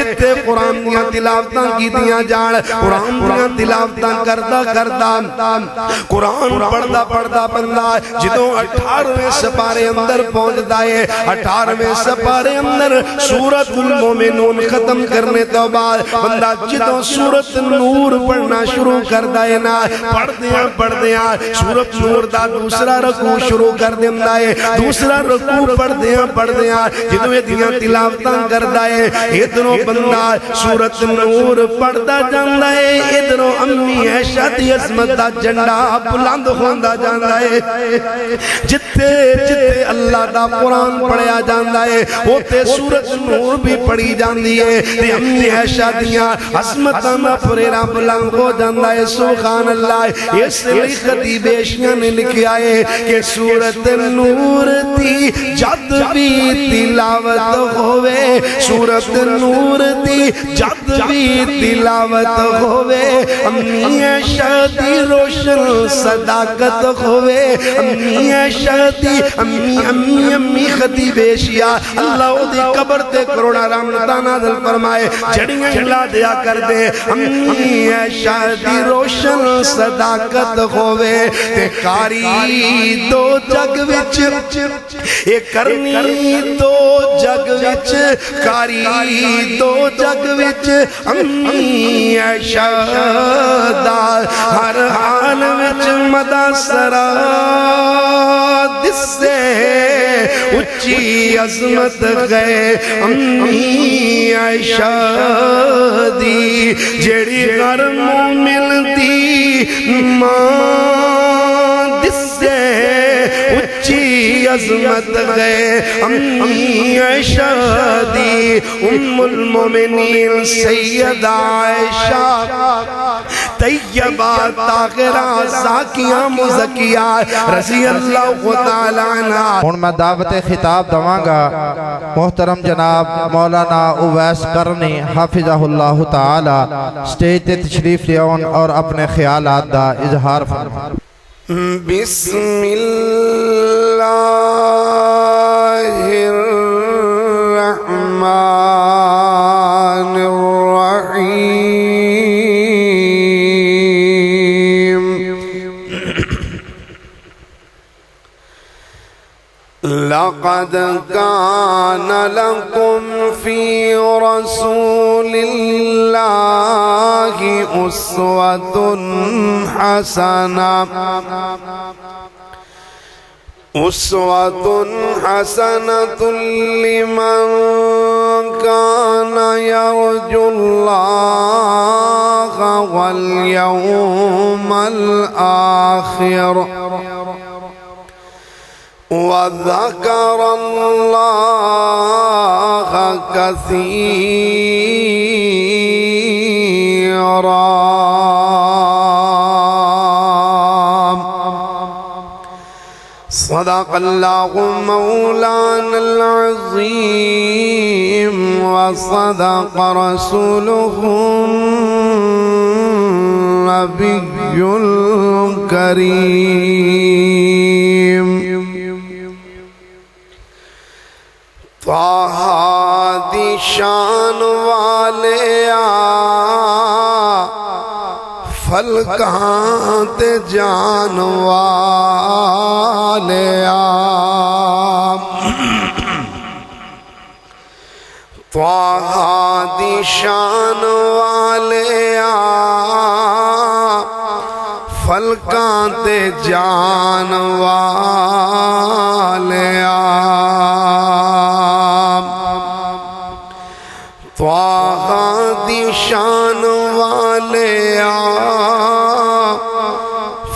جتے قرآن دیا تلاوتاں کی دیا جان قرآن دیا تلاوتاں کردہ قرآن پڑھدا بندہ جدوں 18ویں سپارے اندر پہنچ دائے 18ویں سپارے اندر سورۃ المومنون ختم کرنے تو بعد بندہ جدوں سورۃ نور پڑھنا شروع کر دائے نا پڑھ دیاں سورۃ نور دا دوسرا رکوع شروع کر دیندہ ہے دوسرا رکوع پڑھ دیاں جدوں یہ دیاں تلاوتاں کر دائے ادھروں بندہ سورۃ نور پڑھدا جاندہ ہے ادھروں امی عائشہ دی عظمت دا جھنڈا بلند ہوندا جاندا ہے جتے اللہ دا قرآن پڑھیا جاندا ہے اوتے سورۃ نور بھی پڑھی جاندی ہے تے امی عائشہ دیاں عظمتاں دا پریرا بلند ہو جاندا ہے سبحان اللہ اس لیے خطیب ایشیاں نے لکھیا ہے کہ سورۃ نور دی جد بھی تلاوت ہوئے سورۃ نور دی جد بھی تلاوت ہوئے امی عائشہ دی روشن صداقت ہوئے امی عائشہ دی امی خطیب ایشیاء اللہ دی قبر تے کروڑا رحمتاں نازل فرمائے جڑیاں ہلا دیا کر دے امی عائشہ دی روشن صداقت ہوئے تے کاری دو جگ وچ اے کرنی دو جگ وچ کاری دو جگ وچ امی عائشہ دا ہر حال وچ مدہ سرا دس سے اچھی عظمت گئے امی عائشہ دی جیڑی غر مومن دی ماں دس سے اچھی عظمت گئے امی عائشہ دی ام المومنین سیدہ عائشہ طیبہ طاہرہ زاکیہ مزکیہ رضی اللہ تعالیٰ عنہ ہن میں دعوت خطاب دواں گا محترم جناب مولانا اویس کرنی حافظہ اللہ تعالی سٹیج تے تشریف لیاؤن اور اپنے خیالات دا اظہار فرمائیں بسم اللہ الرحمن الرحیم لقد كان لكم في رسول الله أسوة حسنة لمن كان يرجو الله واليوم الآخر وذكر الله كثيرا صدق الله مولانا العظيم وصدق رسوله النبي الكريم طه دی شان والے فلکاں تے جان والے طه دی شان والے فلکاں تے جان والے طه دی شان والے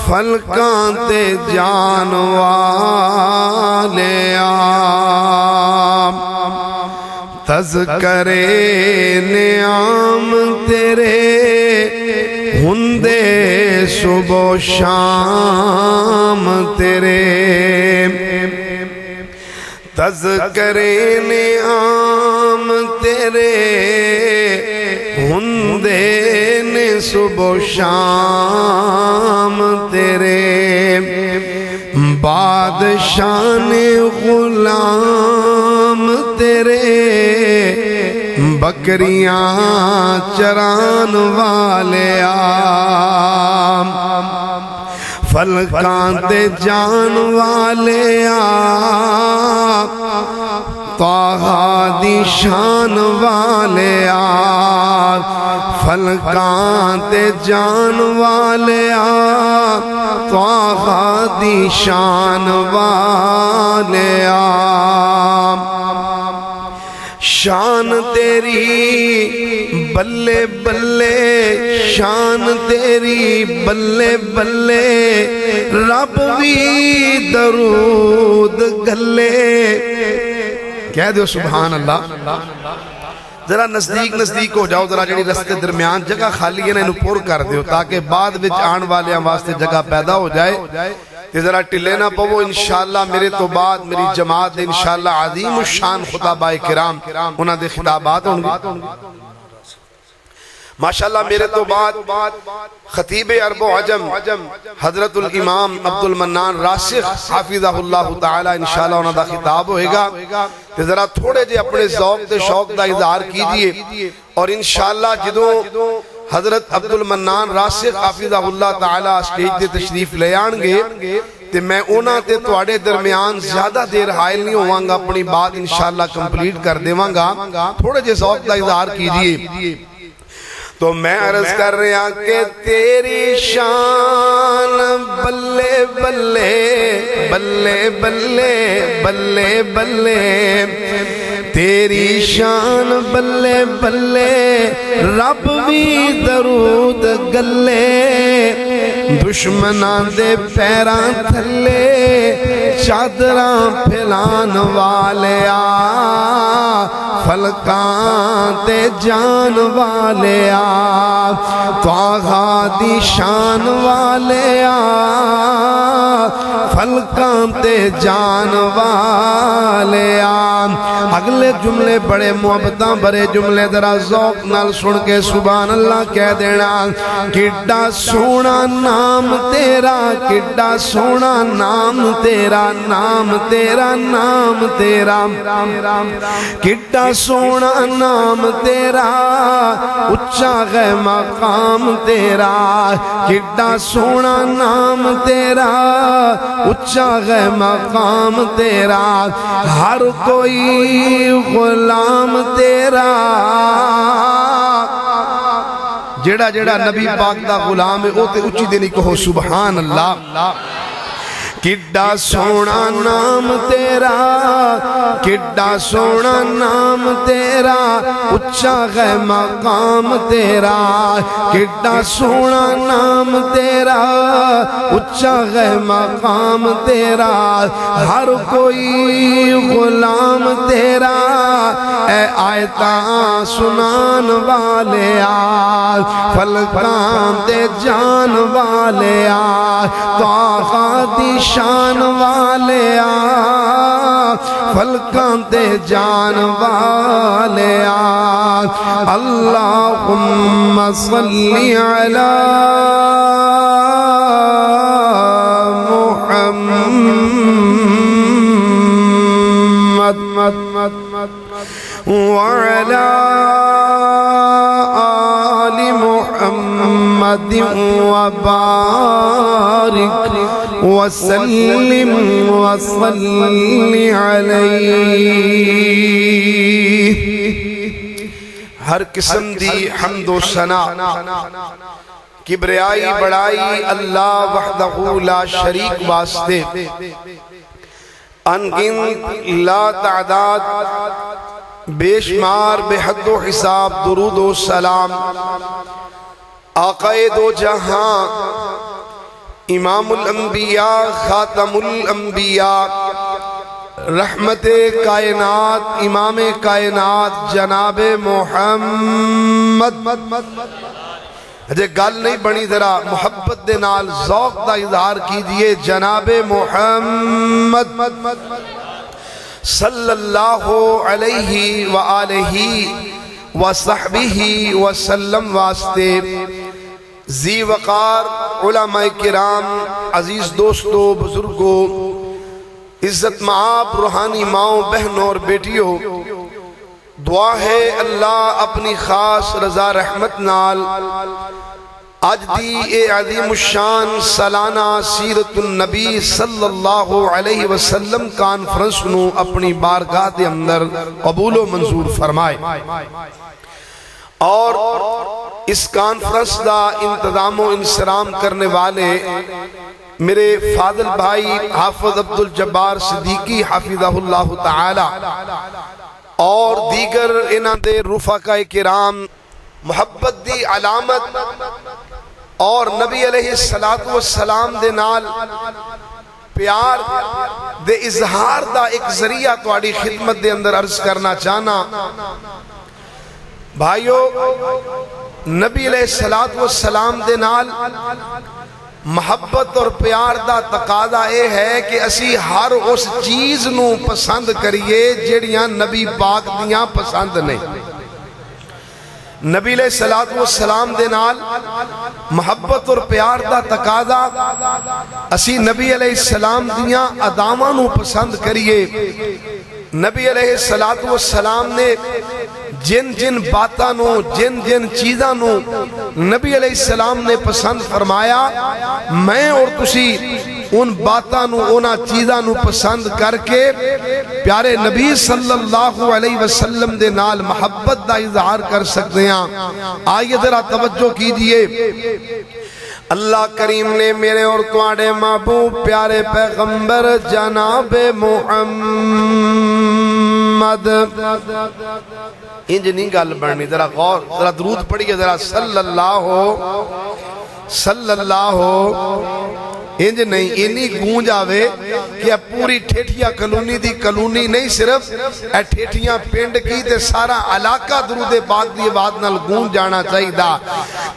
فلکاں تے جان والے تذکرے نعام تیرے ہندے صبح و شام تیرے تذکرے نعام تیرے ہندے نے صبح و شام تیرے بادشاہ غلام تیرے بکریاں چران والے فلکاں تے جان والے طٰہٰ دی شان والے فلکاں تے جان والے طٰہٰ دی شان والے شان تیری بلے بلے شان تیری بلے بلے رب بھی درود گلے کہہ دو سبحان اللہ ذرا نزدیک ہو جاؤ ذرا جڑی رستے درمیان جگہ خالی ہے نا انہوں پور کر دیو تاکہ بعد وچ آن والے واسطے جگہ پیدا ہو جائے ذرا ٹلے نہ پو انشاءاللہ میرے تو بعد میری جماعت انشاءاللہ عظیم الشان خطبہ کرام انہاں دے خطابات ہوں گے ماشاءاللہ میرے تو بعد خطیب عرب و عجم حضرت الامام عبد المنان راسخ حافظہ اللہ تعالی انشاءاللہ انہاں دا خطاب ہوئے گا کہ ذرا تھوڑے جے اپنے ذوق تے شوق دا اظہار کیجئے اور انشاءاللہ جدوں حضرت عبد المنان راسخ حافظہ اللہ تعالی سٹیج دے تشریف لے آن گے تے میں اونا تے توڑے درمیان زیادہ دیر حائل نہیں ہوواں گا اپنی بات انشاءاللہ کمپلیٹ کر دیواں گا تھوڑے جے ذوق دا اظہار کیجئے تو میں عرض کر رہا کہ تیری شان بلے بلے بلے بلے بلے بلے تیری شان بلے بلے رب بھی درود گلے دشمناں دے پیراں تھلے چادراں پھیلان والے فلکاں تے جان والے طٰہٰ دی شان والے فلکاں تے جان والے اگلے جملے بڑے محبتاں بڑے جملے ذرا ذوق نال سن کے سبحان اللہ کہہ دینا کڈا سونا نام تیرا کڈا سونا نام تیرا نام تیرا نام تیرا کڈا سونا نام تیرا اچھا ہے مقام تیرا کڈا سونا نام تیرا اچھا ہے مقام تیرا ہر کوئی غلام تیرا جڑا جڑا نبی پاک دا غلام ہے او تے اچھی دینی کہو سبحان اللہ کڈا سونا نام تیرا کڈا سونا نام تیرا اچھا ہے مقام تیرا کڈا سونا نام تیرا اچھا ہے مقام تیرا ہر کوئی غلام تیرا اے آیتاں سنان والے فلکاں تے جان والے طٰہٰ دی شان والے فلکاں تے جان والے اللہم صلی علی محمد وعلى آل محمد وبارك وسلم وصل عليه ہر قسم دی حمد و ثنا کبریائی بڑائی اللہ وحدہ لا شریک واسطے انگنت لا تعداد بے شمار بے حد و حساب درود و سلام آقا دو جہاں امام الانبیاء خاتم الانبیاء رحمت کائنات امام کائنات جناب محمد اجے گل نہیں بنی ذرا محبت دے نال ذوق دا اظہار کیجئے جناب محمد صلی اللہ علیہ وآلہ وصحبہ وسلم واسطے ذی وقار علماء کرام عزیز دوستو بزرگو عزت معاب روحانی ماؤں بہنوں اور بیٹیوں دعا ہے اللہ اپنی خاص رضا رحمت نال اج دی اے عظیم الشان سالانہ سیرت النبی صلی اللہ علیہ وسلم کانفرنس نو اپنی بارگاہ دے اندر قبول و منظور فرمائے اور اس کانفرنس دا انتظام و انصرام کرنے والے میرے فاضل بھائی حافظ عبدالجبار صدیقی حافظہ اللہ تعالی اور دیگر انہاں دے رفقاء کرام محبت دی علامت اور نبی علیہ السلام دے نال پیار دے اظہار دا ایک ذریعہ تواڈی خدمت دے اندر عرض کرنا چاہنا بھائیو نبی علیہ السلام دے نال محبت اور پیار دا تقاضا اے ہے کہ اسی ہر اس چیز نو پسند کریے جڑیاں نبی پاک دیاں پسند نہیں نبی علیہ السلام دے نال محبت اور پیار دا تقاضا اسی نبی علیہ السلام دیاں اداواں نو پسند کریے نبی علیہ السلام نے جن جن باتاں نو جن جن چیزاں نو نبی علیہ السلام نے پسند فرمایا میں اور تسی ان باتاں نو اونا چیزاں نو پسند کر کے پیارے نبی صلی اللہ علیہ وسلم دے نال محبت دا اظہار کر سکتے ہیں آئیے ذرا توجہ کیجئے اللہ کریم نے میرے اور تواڈے محبوب پیارے پیغمبر جناب محمد انج نہیں گل بننی ذرا غور ذرا درود پڑھیے ذرا صلی اللہ انج نہیں اینی گونج آوے کہ پوری ٹھیٹھیا کلونی دی کلونی نہیں صرف اے ٹھیٹھیاں پینڈ کی تے سارا علاقہ درود پاک دی آواز نال گونج جانا چاہیے دا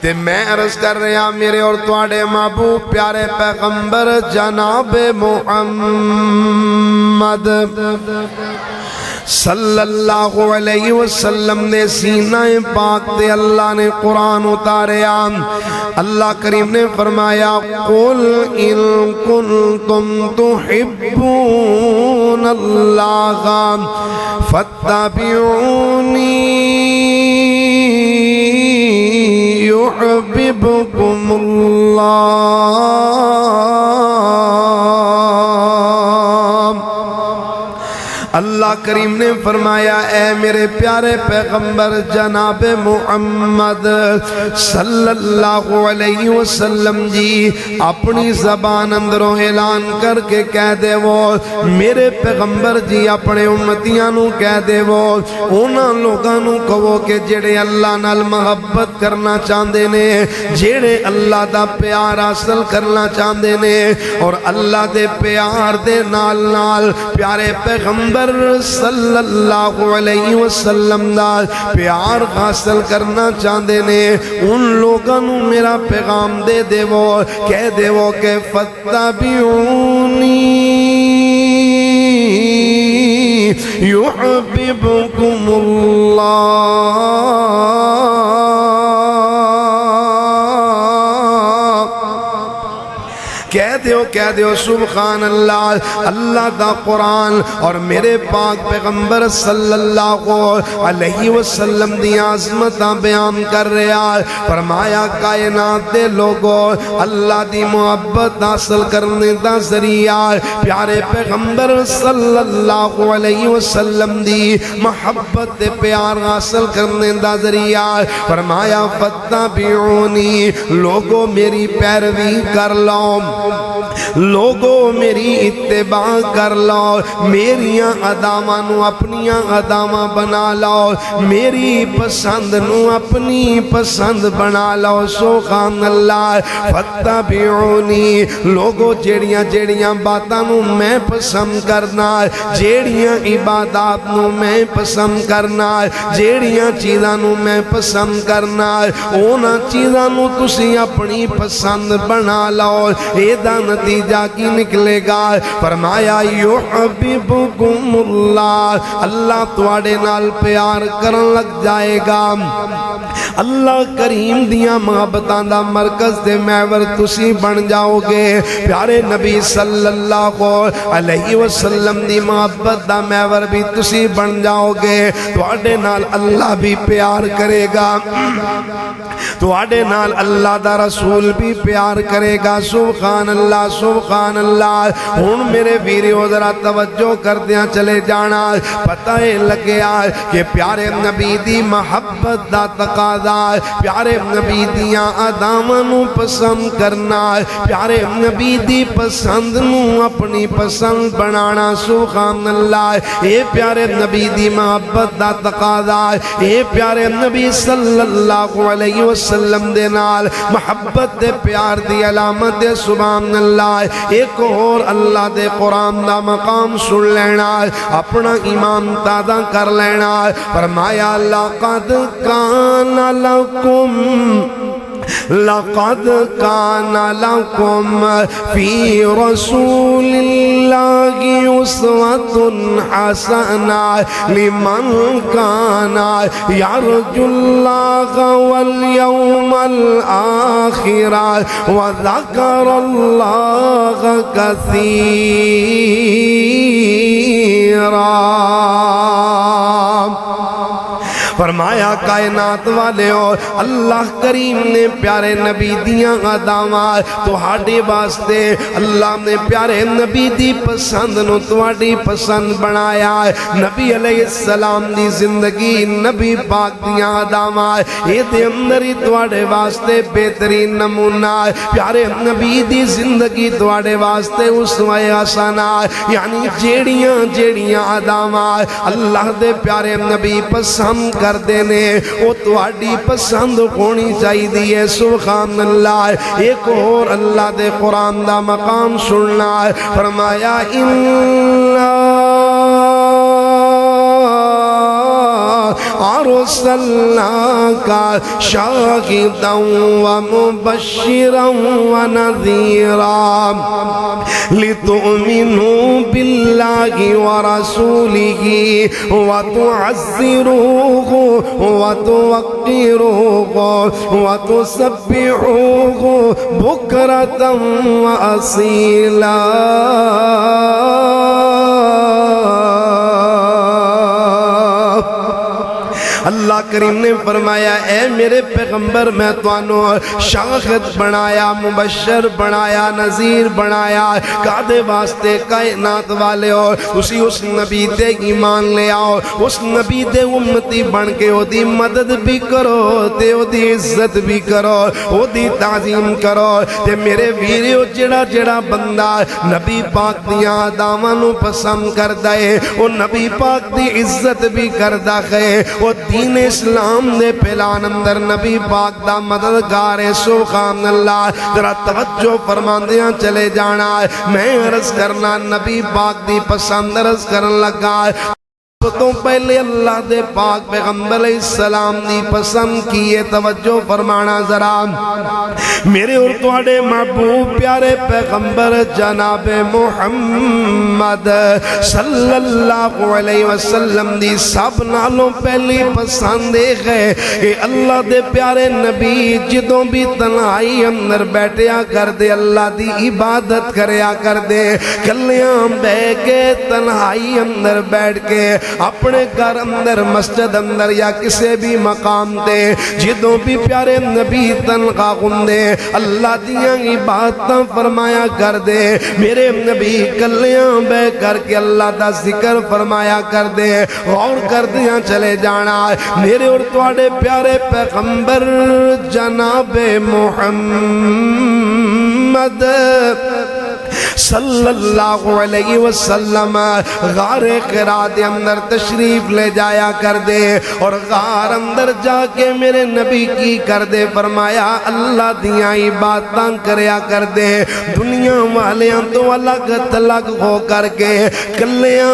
تے میں عرض کر رہا میرے اور تواڈے محبوب پیارے پیغمبر جناب محمد صلی اللہ علیہ وسلم نے سینہ پاک تے اللہ نے قرآن اتاریا اللہ کریم نے فرمایا قل ان کنتم تحبون اللہ فاتبعونی يحببكم الله اللہ کریم نے فرمایا اے میرے پیارے پیغمبر جناب محمد صلی اللہ علیہ وسلم جی اپنی زبان اندروں اعلان کر کے کہہ دے وہ میرے پیغمبر جی اپنے امتیاں نو کہہ دے وہ اونا لوگاں نو کہو کہ جڑے اللہ نال محبت کرنا چاندے نے جڑے اللہ دا پیار حاصل کرنا چاندے نے اور اللہ دے پیار دے نال نال پیارے پیغمبر صلی اللہ علیہ وسلم دا پیار حاصل کرنا چاندے نے ان لوگوں نو میرا پیغام دے دے وہ کہہ دے وہ کہ فاتبعونی یحببکم اللہ کہہ دیو سبحان اللہ اللہ دا قرآن اور میرے پاک پیغمبر صلی اللہ علیہ وسلم دی عظمتاں بیان کر رہا فرمایا کائنات دے لوگوں اللہ دی محبت حاصل کرنے دا ذریعہ پیارے پیغمبر صلی اللہ علیہ وسلم دی محبت دے پیار حاصل کرنے دا ذریعہ فرمایا فتبعونی لوگوں میری پیروی کر لو لوگوں میری اتباع کر لو میریاں اداواں نو اپنیاں اداواں بنا لو میری پسند نو اپنی پسند بنا لو سبحان اللہ فتبعونی لوگوں جیڑیاں جیڑیاں باتاں نو میں پسند کرنا جیڑیاں عبادات نو میں پسند کرنا جیڑیاں چیزاں نو میں پسند کرنا اونا چیزاں نو تسی اپنی پسند بنا لو اے دا نتیجہ کی نکلے گا؟ فرمایا یحببکم اللہ، اللہ تواڈے نال پیار کرن لگ جائے گا۔ اللہ کریم دیاں محبتاں دا مرکز تے محور تسی بن جاؤ گے۔ پیارے نبی صلی اللہ علیہ وسلم دی محبت دا محور بھی تسی بن جاؤ گے، تواڈے نال اللہ بھی پیار کرے گا، تواڈے نال اللہ دا رسول بھی پیار کرے گا۔ سبحان اللہ سبحان اللہ۔ ہن میرے ویریو ذرا توجہ کردیاں چلے جانا، پتہ لگیا کہ پیارے نبی دی محبت دا تقاضا، پیارے نبی دیاں اداواں نو پسند کرنا، پیارے نبی دی پسند نو اپنی پسند بنانا۔ سبحان اللہ۔ اے پیارے نبی دی محبت دا تقاضا، اے پیارے نبی صلی اللہ علیہ وسلم دے نال محبت دے پیار دی علامت دے۔ سبحان اللہ۔ ایک اور اللہ دے قرآن دا مقام سن لینا، اپنا ایمان تازہ کر لینا۔ فرمایا لقد کان لکم فی رسول اللہ اسوۃ حسنہ لمن کان یرجو اللہ والیوم الآخر وذکر اللہ کثیرا۔ فرمایا کائنات والے ہو، اللہ کریم نے پیارے نبی دیاں اداواں تہاڈے واسطے، اللہ نے پیارے نبی دی پسند نو تہاڈی پسند بنایا۔ نبی علیہ السلام دی زندگی، نبی پاک دیاں اداواں، اے دے اندر ہی تہاڈے واسطے بہترین نمونہ۔ پیارے نبی دی زندگی تہاڈے واسطے اسوہ حسنہ، یعنی جیڑیاں اداواں اللہ دے پیارے نبی پسند کر دینے، وہ تہاڈی پسند ہونی چاہیے۔ سبحان اللہ۔ ایک اور اللہ دے قرآن دا مقام سننا، فرمایا أرسلناك شاهدا ومبشرا ونذيرا لتؤمنوا بالله ورسوله وتعزروه وتوقروه وتسبحوه بكرة وأصيلا۔ اللہ کریم نے فرمایا اے میرے پیغمبر میں توانو شاہد بنایا، مبشر بنایا، نذیر بنایا، کادے واسطے کائنات والے ہو اسی اس نبی دے ایمان لے آؤ، اس نبی دے امتی بن کے او دی مدد بھی کرو تے او دی عزت بھی کرو، او دی تعظیم کرو۔ تے میرے ویریو جڑا بندہ نبی پاک دیاں اداواں نو پسند کردا ہے، او نبی پاک دی عزت بھی کردا ہے، او دین اسلام دے پھیلان اندر نبی پاک دا مددگار ہے۔ سبحان اللہ۔ ذرا توجہ فرماندیاں چلے جانا، میں عرض کرنا نبی پاک دی پسند عرض کرن لگا تو پہلے اللہ دے پاک پیغمبر علیہ السلام دی پسند کیے۔ توجہ فرمانا ذرا، میرے اور تواڈے محبوب پیارے پیغمبر جناب محمد صلی اللہ علیہ وسلم دی سب نالوں پہلی پسند ہے کہ اللہ دے پیارے نبی جدوں بھی تنہائی اندر بیٹھیا کر دے، اللہ دی عبادت کریا کر دے، کلیاں بہ کے تنہائی اندر بیٹھ کے اپنے گھر اندر، مسجد اندر یا کسی بھی مقام تے جدوں بھی پیارے نبی تنہا ہوندے اللہ دیاں عبادتاں فرمایا کر دے، میرے نبی کلیاں بہ کر کے اللہ دا ذکر فرمایا کر دے۔ غور کر دیاں چلے جانا، میرے اور تواڈے پیارے پیغمبر جناب محمد صلی اللہ علیہ وسلم غار قرا دے اندر تشریف لے جایا کر دے اور غار اندر جا کے میرے نبی کی کر دے فرمایا اللہ دیاں عبادتاں کریا کر دے دنیا والیاں تو الگ تلگ ہو کر کے کلیاں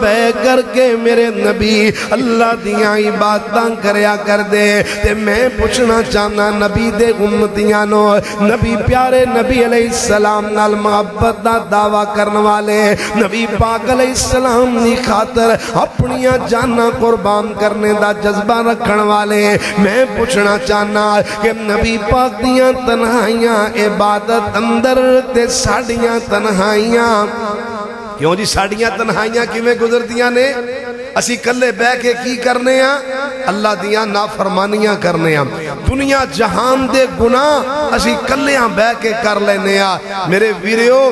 بے کر کے میرے نبی اللہ دیاں عبادتاں کریا کر دے تے میں پوچھنا چاہنا نبی دے امتیاں نو نبی پیارے نبی علیہ السلام نال محبت دا دعویٰ کرنے والے نبی پاک علیہ السلام دی خاطر اپنیاں جانا قربان کرنے دا جذبہ رکھن والے میں پوچھنا چاہنا کہ نبی پاک دیاں تنہائیاں عبادت اندر تے ساڑیاں تنہائیاں کیوں جی ساڑیاں تنہائیاں کیویں گزردیاں نے اسی کلے بے کے کی کرنے ہیں اللہ دیاں نافرمانیاں کرنے ہیں دنیا جہان دے گناہ اسی کلیاں بے کے کر لینے ہیں میرے ویریو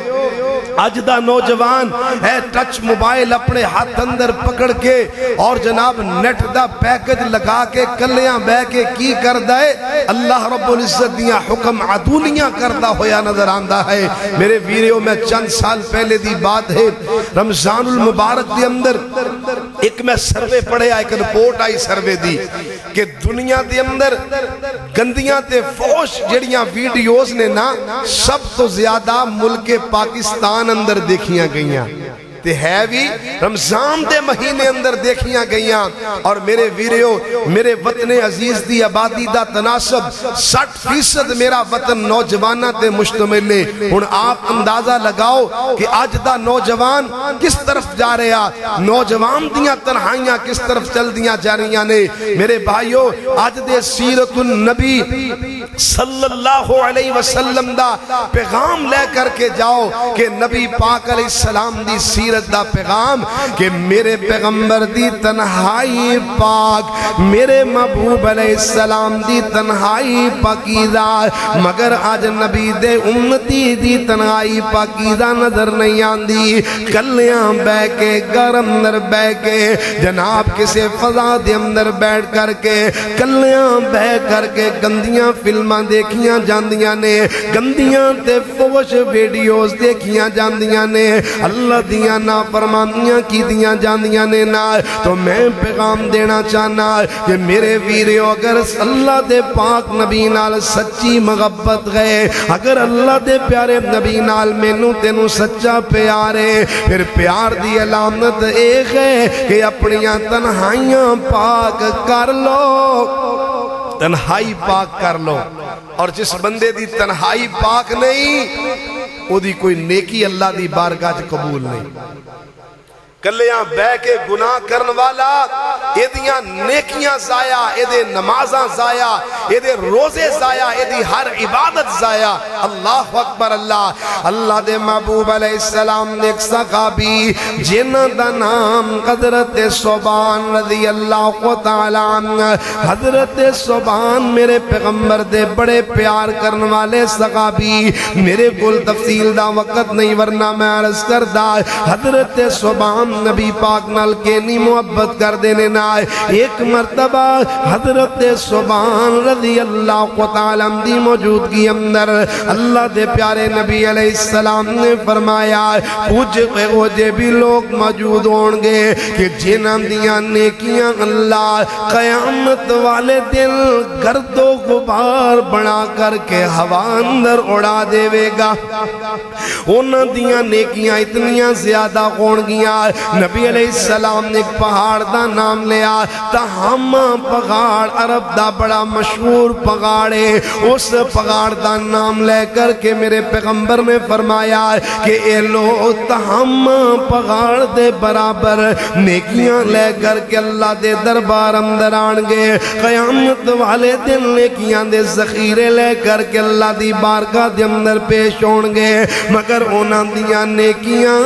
اج دا نوجوان ہے ٹچ موبائل اپنے ہاتھ اندر پکڑ کے اور جناب نیٹ دا پیکج لگا کے کلیاں بے کے کی کر دائے اللہ رب العزت دیاں حکم عدولیاں کردہ ہویا نظر آندہ ہے میرے ویریو میں چند سال پہلے دی بات ہے رمضان المبارک دی اندر ایک میں سروے پڑھے ایک رپورٹ آئی سروے دی کہ دنیا دے اندر گندیاں تے فوش جڑیاں ویڈیوز نے نا سب تو زیادہ ملک پاکستان اندر دیکھیاں گئیاں تے ہے بھی رمضان دے مہینے اندر دیکھیاں گئیاں اور میرے ویریو میرے وطن عزیز دی آبادی دا تناسب 60% میرا وطن نوجوانہ تے مشتمل ہے ہن آپ اندازہ لگاؤ کہ آج دا نوجوان کس طرف جا رہا نوجوان دیاں تنہائیاں کس طرف چل دیاں جا رہیاں نے میرے بھائیو آج دے سیرت النبی صلی اللہ علیہ وسلم دا پیغام لے کر کے جاؤ کہ نبی پاک علیہ السلام دی سیرت دا پیغام کہ میرے پیغمبر دی تنہائی پاک میرے محبوب علیہ السلام دی تنہائی پاکیزہ مگر آج نبی دے امتی دی تنہائی پاکیزہ نظر نہیں آندی کلیاں بے کے گھر اندر بے کے جناب کسے فضا دے اندر بیٹھ کر کے کلیاں بے کر کے گندیاں فلماں دیکھیاں جاندیاں نے گندیاں تے فوش ویڈیوز دیکھیاں جاندیاں نے اللہ دیاں نافرمانیاں کی دیاں جاندیاں نے نا تو میں پیغام دینا چاہنا کہ میرے ویریو اگر اللہ دے پاک نبی نال سچی محبت گئے اگر اللہ دے پیارے نبی نال مینوں تینوں سچا پیارے پھر پیار دی علامت ایک ہے کہ اپنیاں تنہائیاں پاک کر لو تنہائی پاک کر لو اور جس بندے دی تنہائی پاک نہیں وہ دی کوئی نیکی اللہ دی بارگاہ قبول نہیں کلیاں بے کے گناہ کرن والا ایدیاں نیکیاں ضائع ایدے نمازاں ضائع ایدے روزے ضائع ایدی ہر عبادت ضائع اللہ اکبر اللہ دے محبوب علیہ السلام نے ایک صحابی جنہ دا نام حضرت ثوبان رضی اللہ تعالیٰ عنہ حضرت ثوبان میرے پیغمبر دے بڑے پیار کرن والے صحابی میرے کل تفصیل دا وقت نہیں ورنہ میں عرض کردہ حضرت ثوبان نبی پاک نال کے نہیں محبت کر دینے نا ایک مرتبہ حضرت ثوبان رضی اللہ تعالیٰ دی موجودگی اندر اللہ دے پیارے نبی علیہ السلام نے فرمایا کچھ بھی لوگ موجود ہوں گے کہ جنہاں دیاں نیکیاں اللہ قیامت والے دل گرد و غبار بنا کر کے ہوا اندر اڑا دے گا انہاں دیاں نیکیاں اتنیاں زیادہ ہون گیاں نبی علیہ السلام نے ایک پہاڑ دا نام لیا تہامہ پہاڑ عرب دا بڑا مشہور پہاڑ ہے اس پہاڑ دا نام لے کر کے میرے پیغمبر نے فرمایا کہ اے لو تہامہ پہاڑ دے برابر نیکیاں لے کر کے اللہ دے دربار اندر آنگے قیامت والے دن نیکیاں دے ذخیرے لے کر کے اللہ دی بارگاہ دے اندر پیش ہونگے مگر انہاں دیاں نیکیاں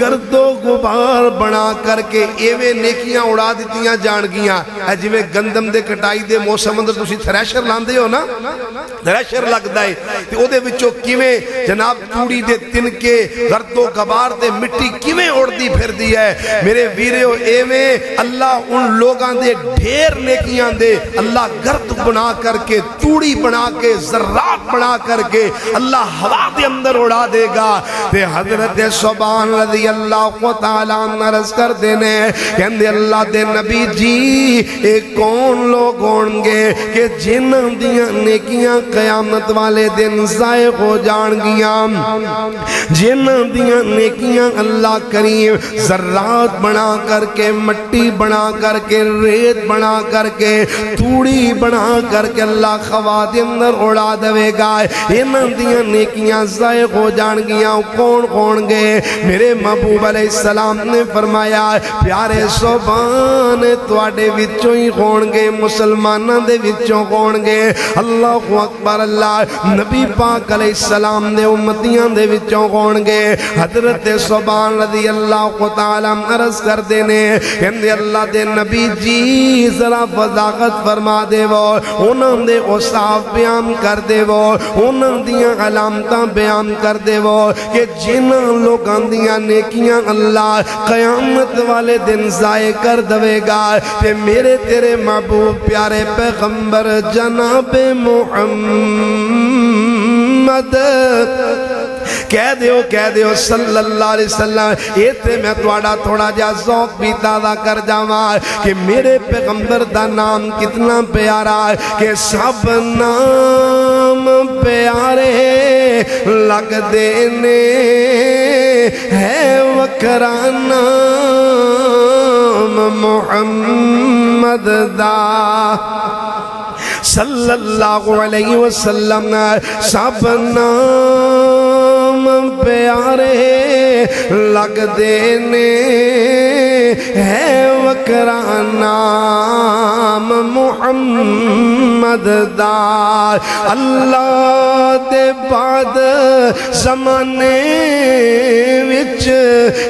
گرد و غبار بنا کر کے ایویں نیکیاں اڑا دیتیاں جان گیاں. اے جویں گندم دے کٹائی دے موسم اندر تسی تھریشر لاندے ہو نا, تھریشر لگدا ہے تے او دے وچوں کیویں جناب توڑی دے تنکے گرد و غبار تے مٹی کیویں اڑدی پھردی ہے. میرے ویریو ایویں اللہ ان لوگاں دے ڈھیر نیکیاں دے اللہ گرد بنا کر کے, توڑی بنا کے, ذرات بنا کر کے اللہ ہوا دے اندر اڑا دے گا. تے حضرت سبحان رضی اللہ تعالیٰ عرض کر دینے کہندے اللہ دے نبی جی اے کون لوگ ہونگے کہ جنہاں دیاں نیکیاں قیامت والے دن ضائع ہو جان گیاں, جنہاں دیاں نیکیاں اللہ کریم ذرات بنا کر کے, مٹی بنا کر کے, ریت بنا کر کے, توڑی بنا کر کے اللہ خوا دے اندر اڑا دے گا. انہاں دیاں نیکیاں ضائع ہو جان گیاں کون کون گے؟ میرے محبوب علیہ السلام نے فرمایا پیارے سبحان تواڈے وچوں ہی ہون گے, مسلماناں دے وچوں ہون گے. اللہ اکبر اللہ. نبی پاک علیہ السلام دے امتیاں دے وچوں ہون گے. حضرت سبحان رضی اللہ تعالی عرض کر دینے کہندے اللہ دے نبی جی ذرا وضاحت فرما دے وہ انہاں دے اوصاف بیان کر دے وہ انہاں دیاں علامتاں بیان کر دے وہ کہ جنہاں لوگاں دیاں نیکیاں اللہ قیامت والے دن ضائع کر دے گا. تے میرے تیرے محبوب پیارے پیغمبر جناب محمد کہہ دیو صلی اللہ علیہ وسلم. ایتھے میں تواڈا تھوڑا جا ذوق بھی تازہ کر جاواں کہ میرے پیغمبر دا نام کتنا پیارا ہے کہ سب نام پیارے لگ دینے ہے وکرا نام محمد دا صلی اللہ علیہ وسلم. سب نام پیارے لگ دینے ہے وکرا نام محمد دا. اللہ دے بعد زمانے وچ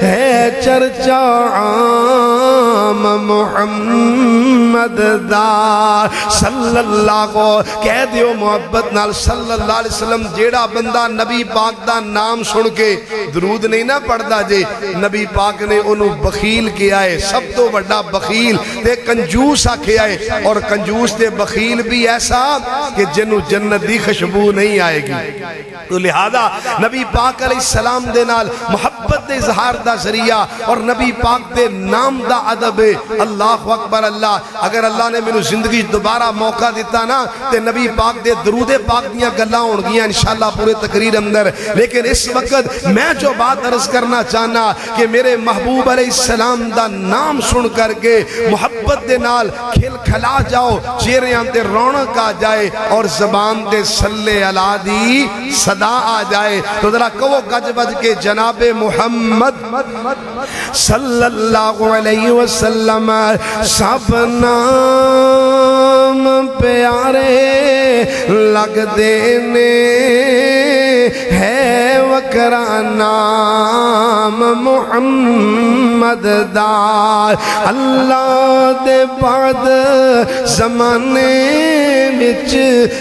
ہے چرچا عام محمد دا صلی اللہ کو. کہہ دیو محبت نال صلی اللہ علیہ وسلم. جیڑا بندہ نبی پاک دا نام سن کے درود نہیں نہ پڑھدا جے نبی پاک نے انہوں بخیل کیا ہے, سب تو بڑا بخیل تے کنجوس آکھیا ہے. اور کنجوس تے بخیل بھی ایسا کہ جنہوں جنت دی خوشبو نہیں آئے گی. تو لہذا نبی پاک علیہ السلام دے نال محبت دے اظہار دا ذریعہ اور نبی پاک دے نام دا ادب. اللہ اکبر اللہ. اگر اللہ نے مینوں زندگی دوبارہ موقع دیتا نا تے نبی پاک دے درود پاک دیاں گلاں ہون گیاں انشاءاللہ پورے تقریر اندر. لیکن اس وقت میں جو بات عرض کرنا چاہنا کہ میرے محبوب علیہ السلام دا نام سن کر کے محبت دے نال کھل کھلا جاؤ, چہریاں تے رونق آ جائے اور زبان تے صلی علی دی صدا آ جائے. تو ذرا کہو گج بج کے جناب محمد صلی اللہ علیہ وسلم. سب نام پیارے لگ دینے ہے وکرا نام محمد دا. اللہ دے بعد زمانے وچ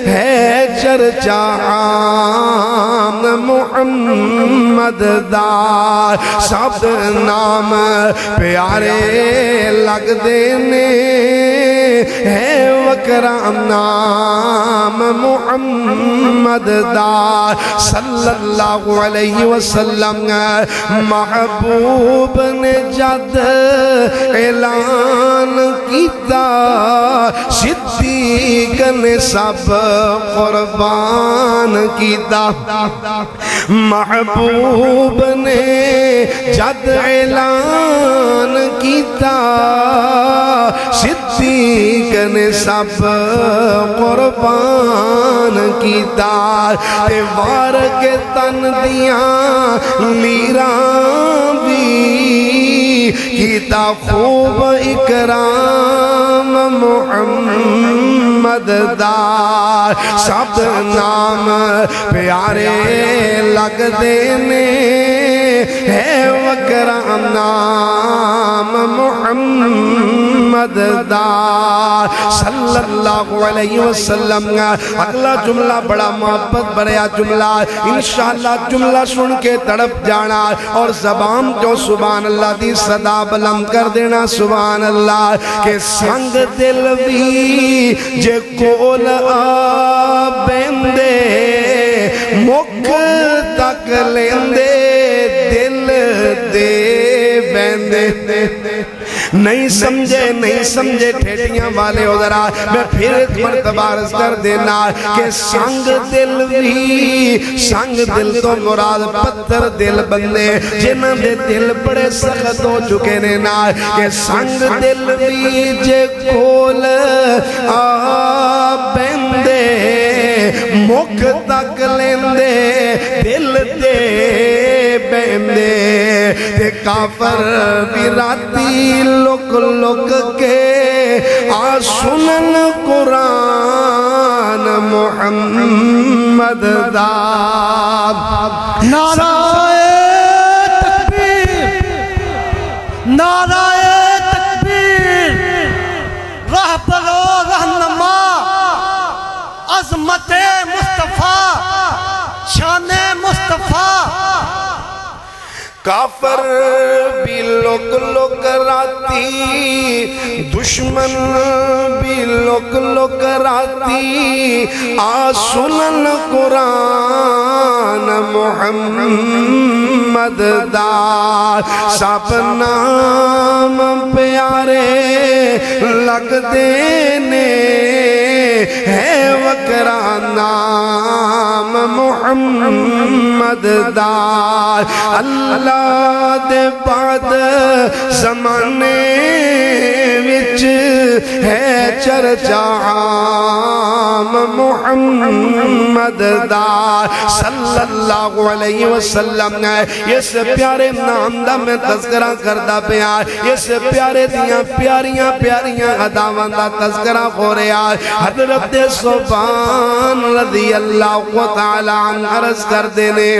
ہے چرچا عام محمد دا. سب نام پیارے لگ دینے ہے وکرا نام محمد دا صلی اللہ علیہ وسلم. محبوب نے جد اعلان کیتا صدیق نے سب قربان کیتا. محبوب نے جد اعلان کیتا صدیق نے سب قربان کیتا. تے وار کے تن دیاں لیراں بھی کیتا خوب اکرام محمد دا. سب نام پیارے لگ دینے ہے وکرا نام محمد دا صلی اللہ علیہ وسلم۔ اگلا جملہ بڑا محبت بھرا جملہ، انشاءاللہ جملہ سن کے تڑپ جانا اور زبان جو سبحان اللہ دی صدا بلند کر دینا سبحان اللہ۔ کہ سنگ دل بھی جے کول آبیندے مکھ تک لیندے دل دے بیندے۔ نہیں سمجھے ٹھیٹیاں والے ادھرا میں پھر ایک مرتبہ عرض کر دینا کہ سنگ دل تو مراد پتھر دل بندے جنہاں دے دل بڑے سخت ہو چکے نے نا کہ سنگ دل بھی جے کول آبیندے مکھ تک لیندے دل دے بیندے۔ تے کافر بھی راتی لک لک کے آسنن قرآن محمد دا۔ نعرہ تکبیر، نعرہ تکبیر، رہبر و رہنما عظمت مصطفیٰ شان مصطفیٰ۔ کافر بھی لک لک راتی دشمن بھی لک لک راتی آسنن قرآن محمد دا۔ سب نام پیارے لگ دینے ہے وکرا نام محمد دا۔ اللہ دے بعد زمانے وچ ہے چرچا عام محمد دا صلی اللہ علیہ وسلم۔ اس پیارے نام دا میں تذکرہ کردہ پیا، اس پیارے دیاں پیاریاں اداواں دا تذکرہ ہو رہا۔ حضرت سبحان رضی اللہ تعالی عنہ عرض کر دینے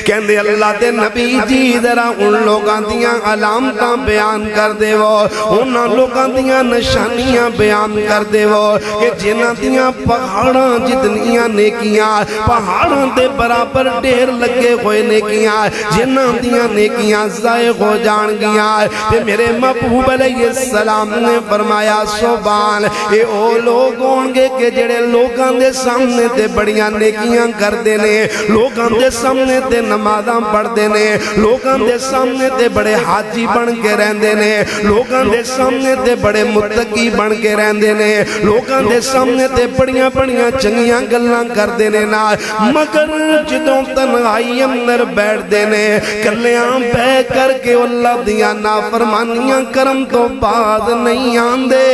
کہندے اللہ دے نبی جی ذرا ان لوگاں دیاں علامتاں بیان کر دے وہ، انہاں لوگاں دیاں نشانیاں بیان کر دے وہ کہ جنہاں دیاں پہاڑاں جتنیاں نیکیاں پہاڑاں دے برابر ڈھیر لگے ہوئے نیکیاں جنہاں دیاں نیکیاں ضائع ہو جان گیاں۔ تے میرے محبوب علیہ السلام نے فرمایا سبحان اے او لوگ ہونگے کہ جڑے لوگاں دے سامنے تے بڑیاں نیکیاں کر دینے، لوگاں دے سامنے تے نمازاں پڑھ دینے، لوگاں دے سامنے تے بڑے حاجی بن کے رہن دینے، لوگاں دے سامنے تے بڑے متقی بن کے رہن دینے، لوگاں دے سامنے تے بڑیاں چنگیاں گلاں کر دینے نا، مگر جدوں تنہائی اندر بیٹھ دینے کلیاں بہ کر کے اللہ دیاں نافرمانیاں کرم تو بعد نہیں آندے،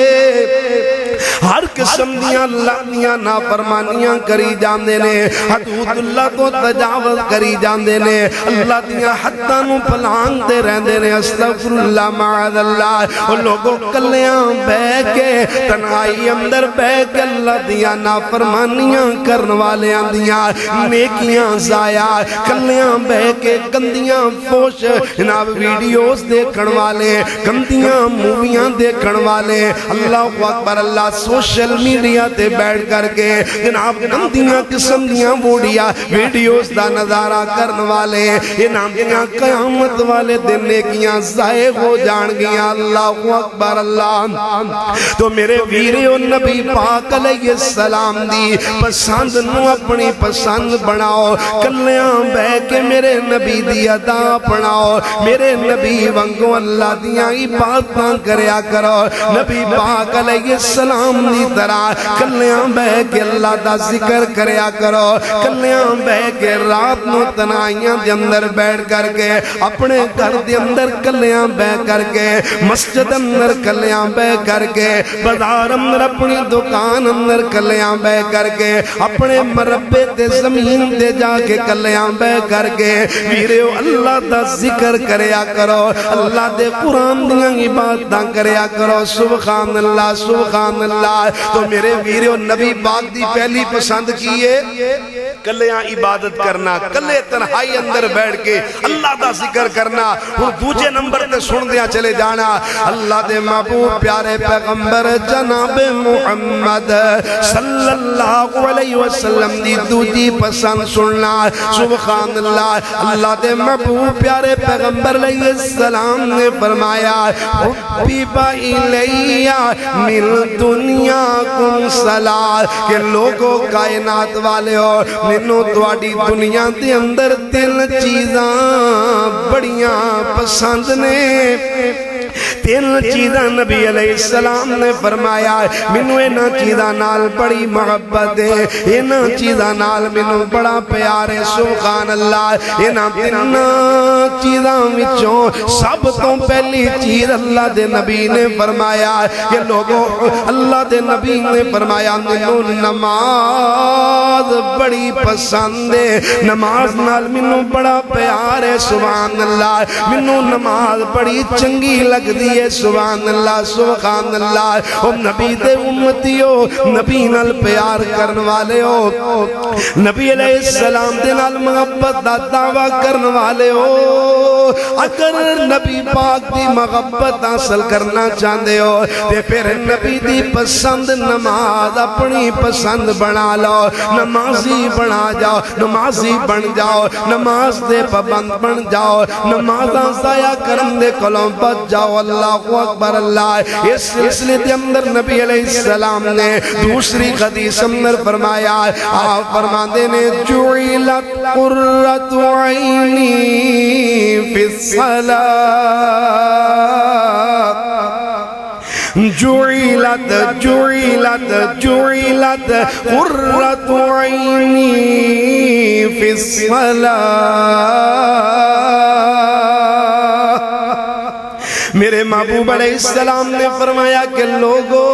ہر قسم دیاں لعنیاں نافرمانیاں کری جاندے نے، حدود اللہ تو تجاوز کری جاندے نے، اللہ دیاں حداں نو پلانگ دے رہندے نے، استغفر اللہ معاذ اللہ۔ وہ لوگوں کلیاں بہ کے تنہائی اندر بہ کے اللہ دیاں نافرمانیاں کرن والیاں دیاں نیکیاں ضائع، کلیاں بہ کے گندیاں فوش جناب ویڈیوز دیکھن والے، گندیاں موویاں دیکھن والے، اللہ اکبر اللہ سوشل میڈیا تے بیٹھ کر کے جناب گندیاں قسم دیاں ویڈیوز دا نظارہ کرن والے، یہ نام دیاں قیامت والے دن نیکیاں ضائع ہو جان گیاں۔ اللہ اکبر اللہ۔ تو میرے ویریو نبی پاک علیہ السلام دی پسند نو اپنی پسند بناؤ، کلیاں بہ کے میرے نبی دی ادا اپناؤ، میرے نبی وانگو اللہ دیاں عبادتاں کریا کرو، نبی پاک علیہ السلام دی طرح کلیاں بہ کے اللہ دا ذکر کریا کرو، کلیاں بہ کے رات نو تنہائیاں دے اندر بیٹھ کر کے اپنے گھر دے اندر کلیاں بہ کر کے مسجد اندر کلیاں بہ کر کے بازار اندر اپنی دکان اندر کلیاں بہ کر کے اپنے مربے تے زمین تے جا کے کلیاں بہ کر کے ویریو اللہ دا ذکر کریا کرو، اللہ دے قرآن دیاں عبادتاں کریا کرو، سبحان اللہ سبحان اللہ۔ تو میرے ویریو نبی پاک دی پہلی پسند کیے کلیاں عبادت کرنا، کلے تنہائی اندر بیٹھ کے اللہ دا ذکر کرنا، اور دوجے نمبر تے سن دیا چلے جانا اللہ دے محبوب پیارے پیغمبر جناب محمد صلی اللہ علیہ وسلم دی دوجی پسند سننا۔ سبحان اللہ، اللہ دے محبوب پیارے پیغمبر علیہ السلام نے فرمایا حبیب الیہ من دنیا کم صلاح، کہ لوگوں کائنات والے ہو مینوں تواڈی دنیا دے اندر تین چیزاں بڑیاں پسند نے۔ تین چیزاں نبی علیہ السلام نے فرمایا مینوں انہاں چیزاں نال بڑی محبت ہے، انہاں چیزاں نال مینوں بڑا پیار ہے۔ سبحان اللہ، انہاں تین چیزاں وچوں سب تو پہلی چیز اللہ دے نبی نے فرمایا کہ لوگوں اللہ دے نبی نے فرمایا مینوں نماز بڑی پسند ہے، نماز نال مینوں بڑا پیار ہے۔ سبحان اللہ، مینوں نماز بڑی چنگی لگدی ہے۔ سبحان اللہ سبحان اللہ، او نبی دے امتیو، نبی نال پیار کرن والے ہو، نبی علیہ السلام دے نال محبت دا دعویٰ کرن والے ہو، اگر نبی پاک دی محبت حاصل کرنا چاہندے ہو تے پھر نبی دی پسند نماز اپنی پسند بنا لو، نمازی بنا جاؤ، نمازی بن جاؤ، نماز دے پابند بن جاؤ، نمازاں ضائع کرن دے کولوں بچ جاؤ۔ اللہ اکبر اللہ۔ اس سلسلے دے اندر نبی علیہ السلام نے دوسری حدیث اندر فرمایا، آپ فرماندے نے جعلت قرۃ عینی فی الصلاۃ، جعلت قرۃ عینی فی الصلاۃ۔ میرے محبوب علیہ السلام نے فرمایا کہ لوگو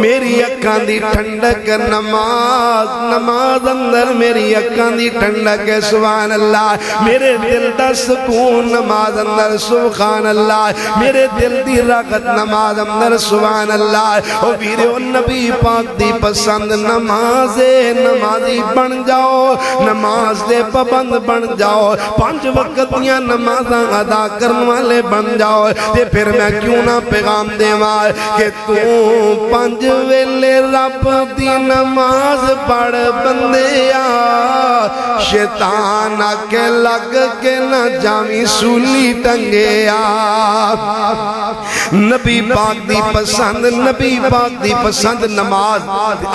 میری اکھاں دی ٹھنڈک نماز، نماز اندر میری اکھاں دی ٹھنڈک ہے۔ سبحان اللہ، میرے دل دا سکون نماز اندر۔ سبحان اللہ، میرے دل دی راحت نماز اندر۔ سبحان اللہ، او ویرو نبی پاک دی پسند نماز ہے، نمازی بن جاؤ، نماز دے پابند بن جاؤ، 5 وقت دیاں نمازاں ادا کرن والے بن جاؤ۔ پھر میں کیوں نہ پیغام دیواں کہ تو 5 ویلے رب دی نماز پڑھ بندیا، شیطان آکے لگ کے نہ جاویں سولی ٹنگیا۔ نبی پاک دی پسند، نبی پاک دی پسند نماز۔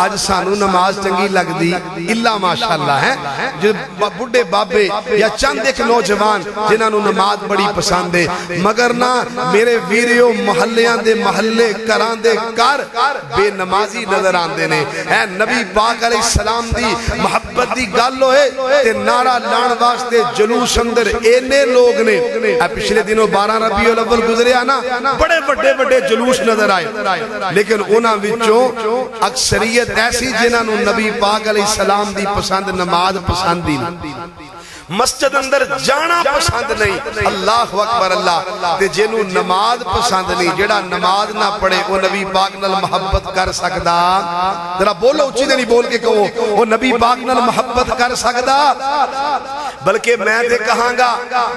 آج سانو نماز چنگی لگ دی اللہ ماشاءاللہ ہے، جو بڑھے بابے یا چند ایک نوجوان جنہاں نو نماز بڑی پسند ہے، مگر نہ میرے ویریو محلیاں دے محلے کران دے کر بے نمازی نظر آندے نے۔ اے نبی پاک علیہ السلام دی محبت دی گل ہوئے تے نعرہ لان واسطے جلوس اندر اینے لوگ نے۔ اے پچھلے دنوں 12 ربیع الاول گزریا نا، بڑے بڑے بڑے جلوس نظر آئے، لیکن انہاں وچوں اکثریت ایسی جنہاں نو نبی پاک علیہ السلام دی پسند نماز پسند ہی نہیں، مسجد اندر جانا پسند نہیں۔ اللہ اکبر اللہ، تے جنوں نماز پسند نہیں، جڑا نماز نہ پڑھے وہ نبی پاک نال محبت کر سکدا؟ ذرا بولو اچھی دے نہیں بول کے کہو، وہ نبی پاک نال محبت کر سکدا؟ بلکہ میں تے کہاں گا،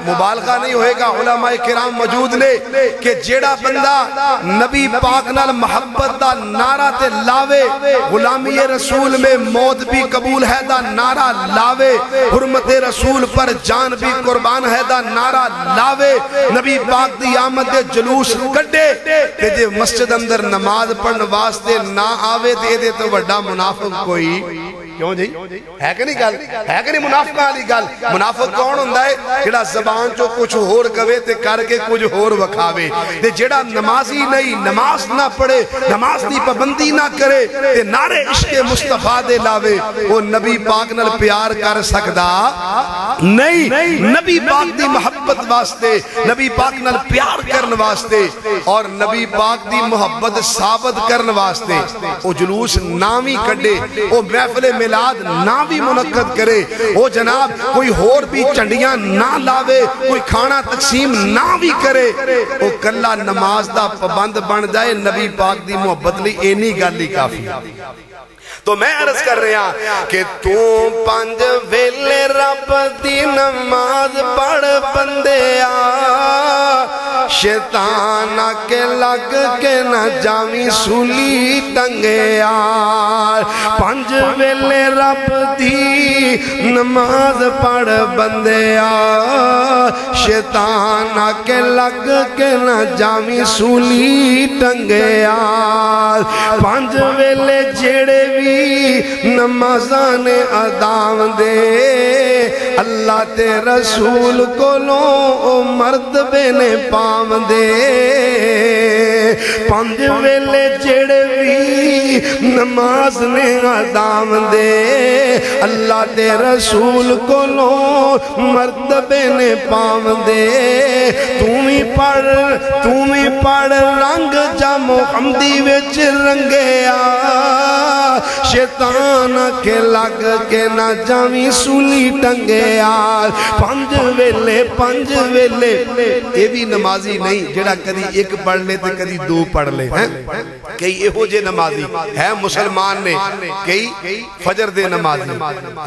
مبالغہ نہیں ہوئے گا، علماء کرام موجود نے کہ جڑا بندہ نبی پاک نال محبت دا نعرہ تے لاوے، غلامی رسول میں موت بھی قبول ہے دا نعرہ لاوے، حرمت رسول پر جان بھی قربان ہے دا نعرہ لاوے، نبی پاک دی آمد دے جلوس کڈے، تے جے مسجد اندر نماز پڑھن واسطے نہ آوے تے دے تو بڑا منافق کوئی کیوں جی ہے کہ نہیں گل، ہے کہ نہیں منافق والی گل؟ منافق کون ہوندا ہے؟ جڑا زبان چوں کچھ ہور کہے تے کر کے کچھ ہور وکھاوے، تے جڑا نمازی نہیں، نماز نہ پڑھے، نماز دی پابندی نہ کرے تے نعرے عشق مصطفیٰ دے لاوے، وہ نبی پاک نال پیار کر سکدا نہیں۔ نبی پاک دی محبت واسطے، نبی پاک نال پیار کرن واسطے اور نبی پاک دی محبت ثابت کرن واسطے وہ جلوس نامی کڈے، وہ محفل میلاد نہ بھی منعقد کرے، وہ جناب کوئی ہور بھی چنڈیاں نہ لاوے، کوئی کھانا تقسیم نہ بھی کرے، وہ کلا نماز دا پابند بن جائے، نبی پاک دی محبت لی اینی گل ہی کافی۔ تو میں عرض کر رہا کہ تو پانچ ویلے رب دی نماز پڑھ بندیا شیطان کے لگ کے نہ جاویں سولی ٹنگیا پانچ ویلے رب دی نماز پڑھ بندیا شیطان کے لگ کے نہ جاویں سولی ٹنگیا پانچ ویلے جیڑے بھی نمازان ادام دے اللہ تے رسول کو لو مرتبے نے پام دے پانچ ویلے جڑے بھی نماز نے ادام دے اللہ تے رسول کو لو مرتبے نے پام دے تُم ہی پڑھ رنگ جا محمدی وچ رنگیا شیطان کے لگ کے نہ جاویں سولی ٹنگیا پانچ ویلے یہ بھی نمازی نہیں جڑا کدی ایک پڑھ لے تے کدی دو پڑھ لے کئی ایہو جے نمازی ہے مسلمان نے کئی فجر دے نمازی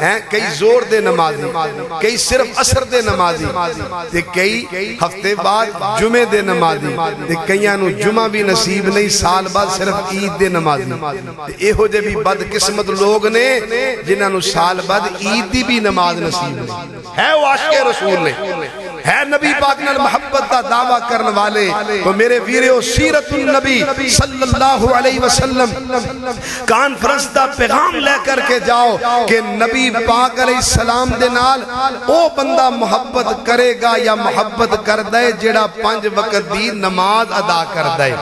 ہیں کئی زور دے نمازی کئی صرف عصر دے نمازی تے کئی ہفتے بعد جمعے دے نمازی تے کئیاں نو جمعہ بھی نصیب نہیں سال بعد صرف عید دے نمازی ایہو جے بھی بد قسمت لوگ نے جنہاں نو سال بعد عید دی بھی نماز نصیب نہیں ہے وہ عاشق رسول نے ہے نبی پاک نال محبت دا دعویٰ کرنے والے تو میرے ویریو سیرت النبی صلی اللہ علیہ وسلم کانفرنس دا پیغام لے کر کے جاؤ کہ نبی پاک علیہ السلام دے نال او بندہ محبت کرے گا یا محبت کر دے جڑا 5 وقت دی نماز ادا کر دے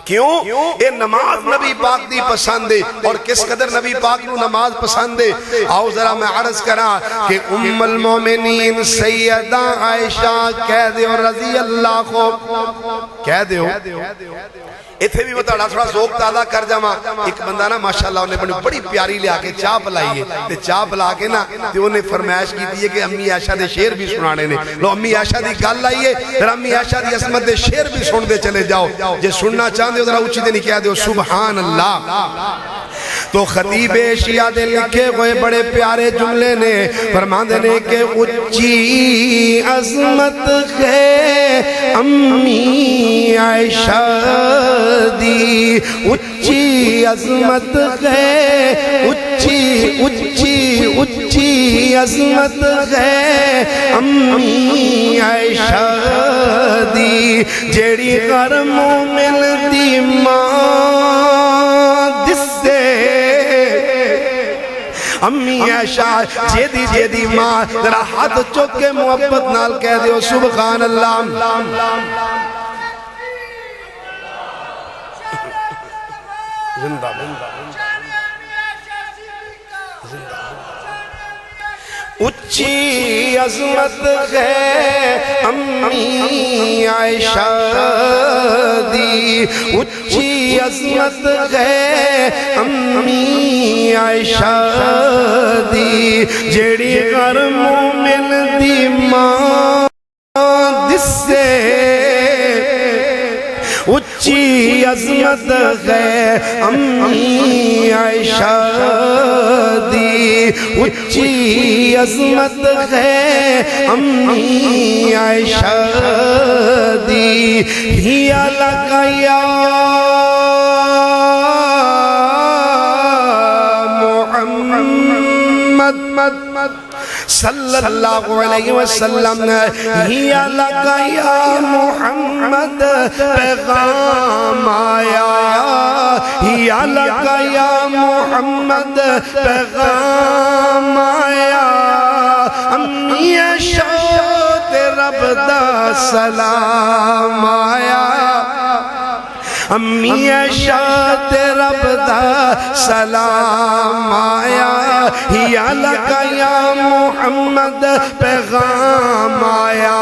کیوں اے نماز نبی پاک دی پسند ہے اور کس قدر نبی پاک نو نماز پسند ہے آؤ ذرا میں عرض کرا کہ ام المومنین سیدہ عائشہ کہہ دیو رضی اللہ کو کہہ دیو اتھے بھی بتا تھوڑا ذوق تازہ کر جاواں ایک بندہ نا ماشاءاللہ انہیں بڑی پیاری لے آکے چاہ پلائی ہے تے چاہ پلا کے نا تے انہیں فرمائش کی دیئے کہ امی عائشہ دے شعر بھی سنانے نے لو امی عائشہ دی گل لائیے پھر امی عائشہ دی عظمت دے شعر بھی سن دے چلے جاؤ جے سننا چاہتے ہو ذرا اونچی دے نہیں کہہ دے سبحان اللہ تو خطیب ایشیا دے لکھے ہوئے بڑے پیارے جملے نے فرماندے نے کہ اونچی عظمت ہے امی عائشہ دی اونچی عظمت ہے اونچی عظمت ہے امی عائشہ دی جیڑی غر مومن دی ماں دس سے امی عائشہ جیدی ماں ذرا ہاتھ چوک کے محبت نال کہہ دیو سبحان اللہ زندہ اونچی عظمت ہے امی عائشہ دی اونچی عظمت ہے امی عائشہ دی جیڑی غر مومن دی ماں دس سے اونچی عظمت ہے امی عائشہ دی اونچی عظمت ہے امی عائشہ دی ہیا لگا یا محمد صلی اللہ علیہ وسلم ہیا لگا یا محمد پیغام آیا ہیا لگا یا محمد پیغام آیا امی عائشہ تے رب دا سلام آیا امی عائشہ تے رب دا سلام آیا ہیا لگا یا محمد پیغام آیا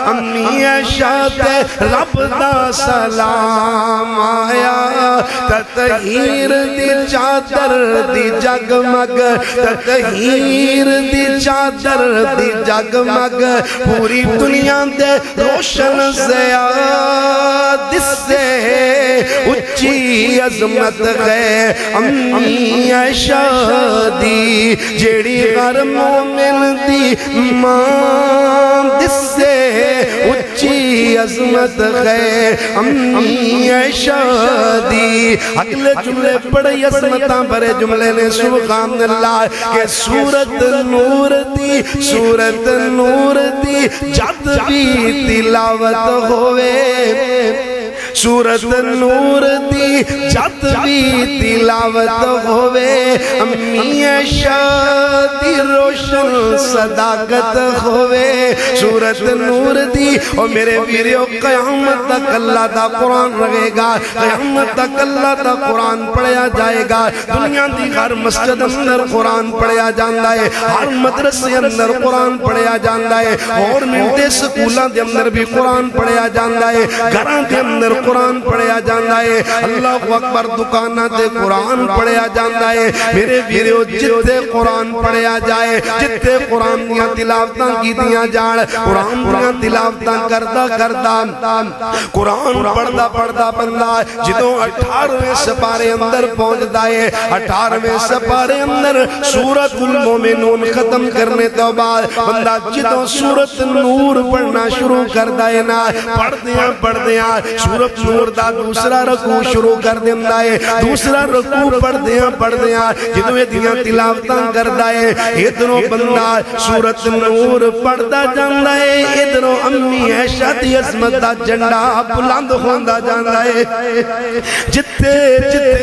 امی عائشہ تے رب دا سلام آیا تطہیر دی چادر دی جگمگ تطہیر دی چادر دی جگمگ پوری دنیا دے روشن زیاد سے اچھی عظمت ہے امی عائشہ دی جیڑی ہر مومن دی ماں دس سے اچھی عظمت ہے امی عائشہ دی اگلے جملے بڑے عظمتاں بڑے جملے نے سبحان اللہ کہ سورت نور دی سورت نور دی جد بھی تلاوت ہوئے سورت نور دی جد بھی تلاوت ہوئے امی عائشہ دی روشن صداقت ہوئے سورت نور دی اور میرے ویریو قیامت تک اللہ دا قرآن رہے گا قیامت تک اللہ دا قرآن پڑھیا جائے گا دنیا دی ہر مسجد اندر قرآن پڑھیا جاندہ ہے ہر مدرسے اندر قرآن پڑھیا جاندہ ہے اور منٹے سکولہ دے اندر بھی قرآن پڑھیا جاندہ ہے گھران دے اندر قرآن پڑھیا جاندہ ہے اللہ اکبر دکانہ تے قرآن پڑھیا جاندہ ہے میرے ویریو جتے قرآن پڑھیا جائے جتے قرآن دیا تلاوتاں کی دیا جان قرآن دیا تلاوتاں کردہ کردہ قرآن پڑھدا بندہ جدوں 18ویں سپارے اندر پہنچ دائے 18ویں سپارے اندر سورت المومنون ختم کرنے تو بعد بندہ جدوں سورت نور پڑھنا شروع کر دائے نا پڑھ دیاں سورت نور دا دوسرا رکوع شروع کر دیندہ ہے دوسرا رکوع پڑھ دیاں جدوں یہ دیاں تلاوتاں کر دائے ادھروں بندہ سورت نور پڑھدا جاندہ ہے ادھروں امی عائشہ دی عظمت دا جھنڈا بلند ہوندہ جاندہ ہے جتے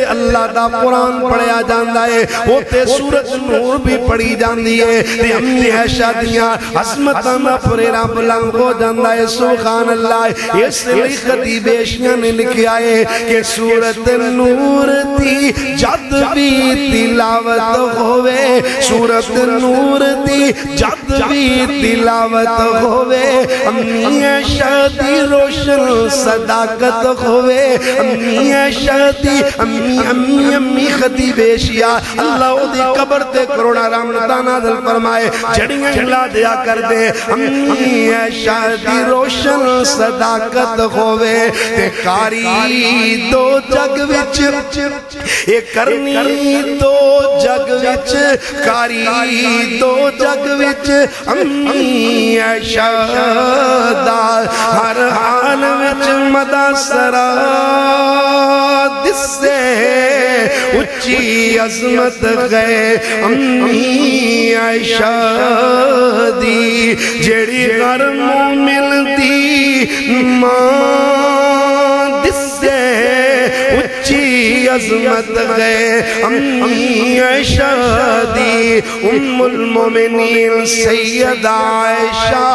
اللہ دا قرآن پڑھیا جاندہ ہے ہوتے سورت نور بھی پڑھی جاندی ہے تے امی عائشہ دیاں عظمتاں دا پریرا بلند ہو جاندہ ہے سبحان اللہ اس لیے خطیب اشیاء نے لکھیا ہے کہ سورت نور دی جد بھی تلاوت ہوئے سورت نور دی جد بھی تلاوت ہوئے امی عائشہ دی روشن صداقت ہوئے امی عائشہ دی امی خطیب اشیاء اللہ دی قبر تے کروڑا رحمتاں نازل فرمائے جڑیاں ہلا دیا کر دے امی عائشہ دی روشن صداقت ہوئے تے کاری دو جگ وچ اے کرنی دو جگ وچ کاری دو جگ وچ امی عائشہ دا ہر حال وچ مدہ سرا دس سے اچھی عظمت ہے امی عائشہ دی جیڑی ہر مومن دی ماں دس سے اچھی عظمت ہے امی عائشہ دی ام المومنین سیدہ عائشہ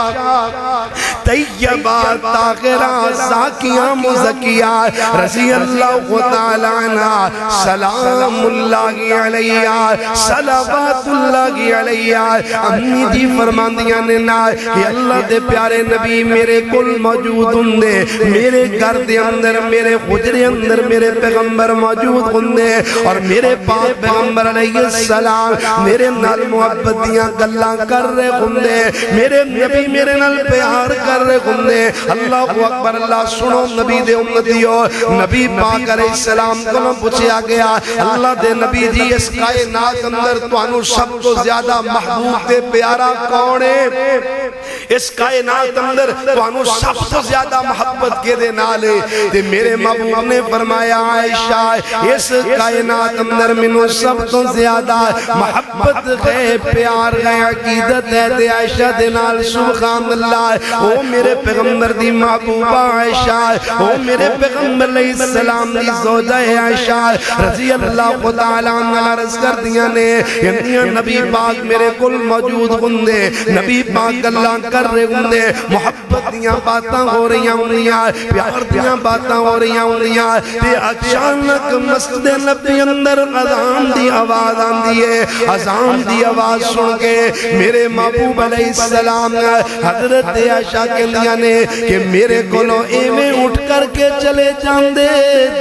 طیبہ طاہرہ زاکیہ مزکیہ رضی اللہ تعالیٰ عنہ سلام اللہ علیہ صلوات اللہ علیہ امی جی فرماندیاں نے نا کہ اللہ دے پیارے نبی میرے کل موجود ہندے میرے گھر دے اندر میرے خجرے اندر میرے پیغمبر موجود ہندے اور میرے پاک پیغمبر علیہ السلام میرے نال محبتیاں گلاں کر رہے ہندے میرے نبی میرے نال پیار کر رہے ہندے اللہ اکبر اللہ سنو نبی دے امتیو نبی پاک علیہ السلام کو پوچھا گیا اللہ دے نبی جی اس کائنات اندر توانو سب تو زیادہ محبوب دے پیارا کون ہے اس کائنات اندر توانو سب تو زیادہ محبت کے دے نالے تے میرے محبوب نے فرمایا عائشہ اس کائنات اندر منو سب تو زیادہ محبت ہے پیار ہے عقیدت ہے تے عائشہ دے نال سبحان اللہ او میرے پیغمبر دی محبوبہ عائشہ او میرے پیغمبر علیہ السلام دی زوجہ عائشہ رضی اللہ تعالیٰ عنہ عرض کر دیا نے یہ نبی پاک میرے کل موجود ہندے نبی پاک اللہ کر رہے ہندے محبت دیاں باتاں ہو رہی ہوں پیار دیاں باتاں ہو رہی ہوں تے اچانک مسجد نبی اندر اذان دی آواز آندی ہے اذان دی آواز سن کے میرے محبوب علیہ السلام حضرت عائشہ کے لیا نے کہ میرے کولوں ایویں اٹھ کر کے چلے جاندے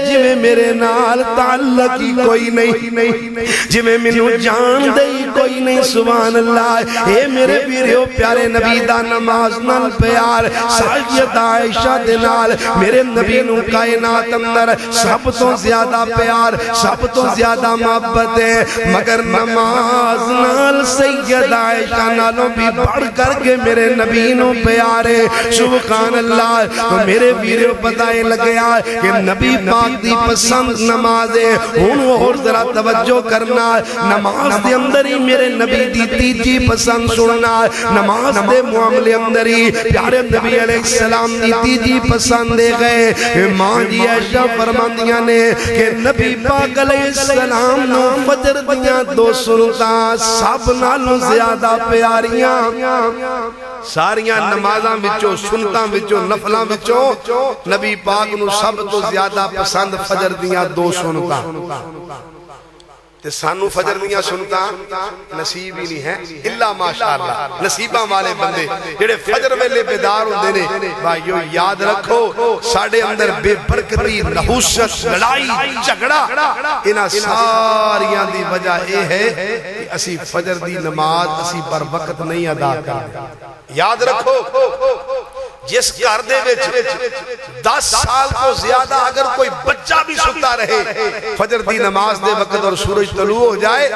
جویں میرے نال تعلق ہی کوئی نہیں جویں مینوں جان دے کوئی نہیں سبحان اللہ اے میرے پیریو پیارے نبی دا نماز نال پیار سیدہ عائشہ دے نال میرے نبی نو کائنات اندر سب تو زیادہ پیار سب تو زیادہ محبت ہے مگر نماز نال سیدہ عائشہ نالوں بھی بڑھ کر کے میرے نبی نو پیارے سبحان اللہ تو میرے ویرے پتہ لگیا کہ نبی پاک دی پسند نماز ہے اور ذرا توجہ کرنا نماز دے اندر ہی میرے نبی دی تیجی پسند سننا نماز دے معاملے اندر ہی پیارے نبی علیہ السلام دی تیجی پسند دے گئے ماں جی عائشہ فرماندیاں نے کہ نبی پاک علیہ السلام نو فجر دیاں دو سنتاں سب نالوں زیادہ پیاریاں ساریاں نمازاں وچوں سنتاں وچوں نفلاں وچوں نبی پاک نو سب تو زیادہ پسند فجر دیاں دو سنتاں تے سانو فجر دیاں سنتاں نصیب ہی نہیں ہے الا ماشاءاللہ نصیباں والے بندے جڑے فجر ویلے بیدار ہوندے نے بھائیو یاد رکھو ساڈے اندر بے برکتی نحوست لڑائی جھگڑا انہاں ساریاں دی وجہ اے ہے کہ اسی فجر دی نماز اسی بر وقت نہیں ادا کرتے یاد رکھو جس گھر دے وچ 10 سال تو زیادہ اگر کوئی بچہ بھی ستا رہے فجر دی نماز دے وقت اور سورج طلوع ہو جائے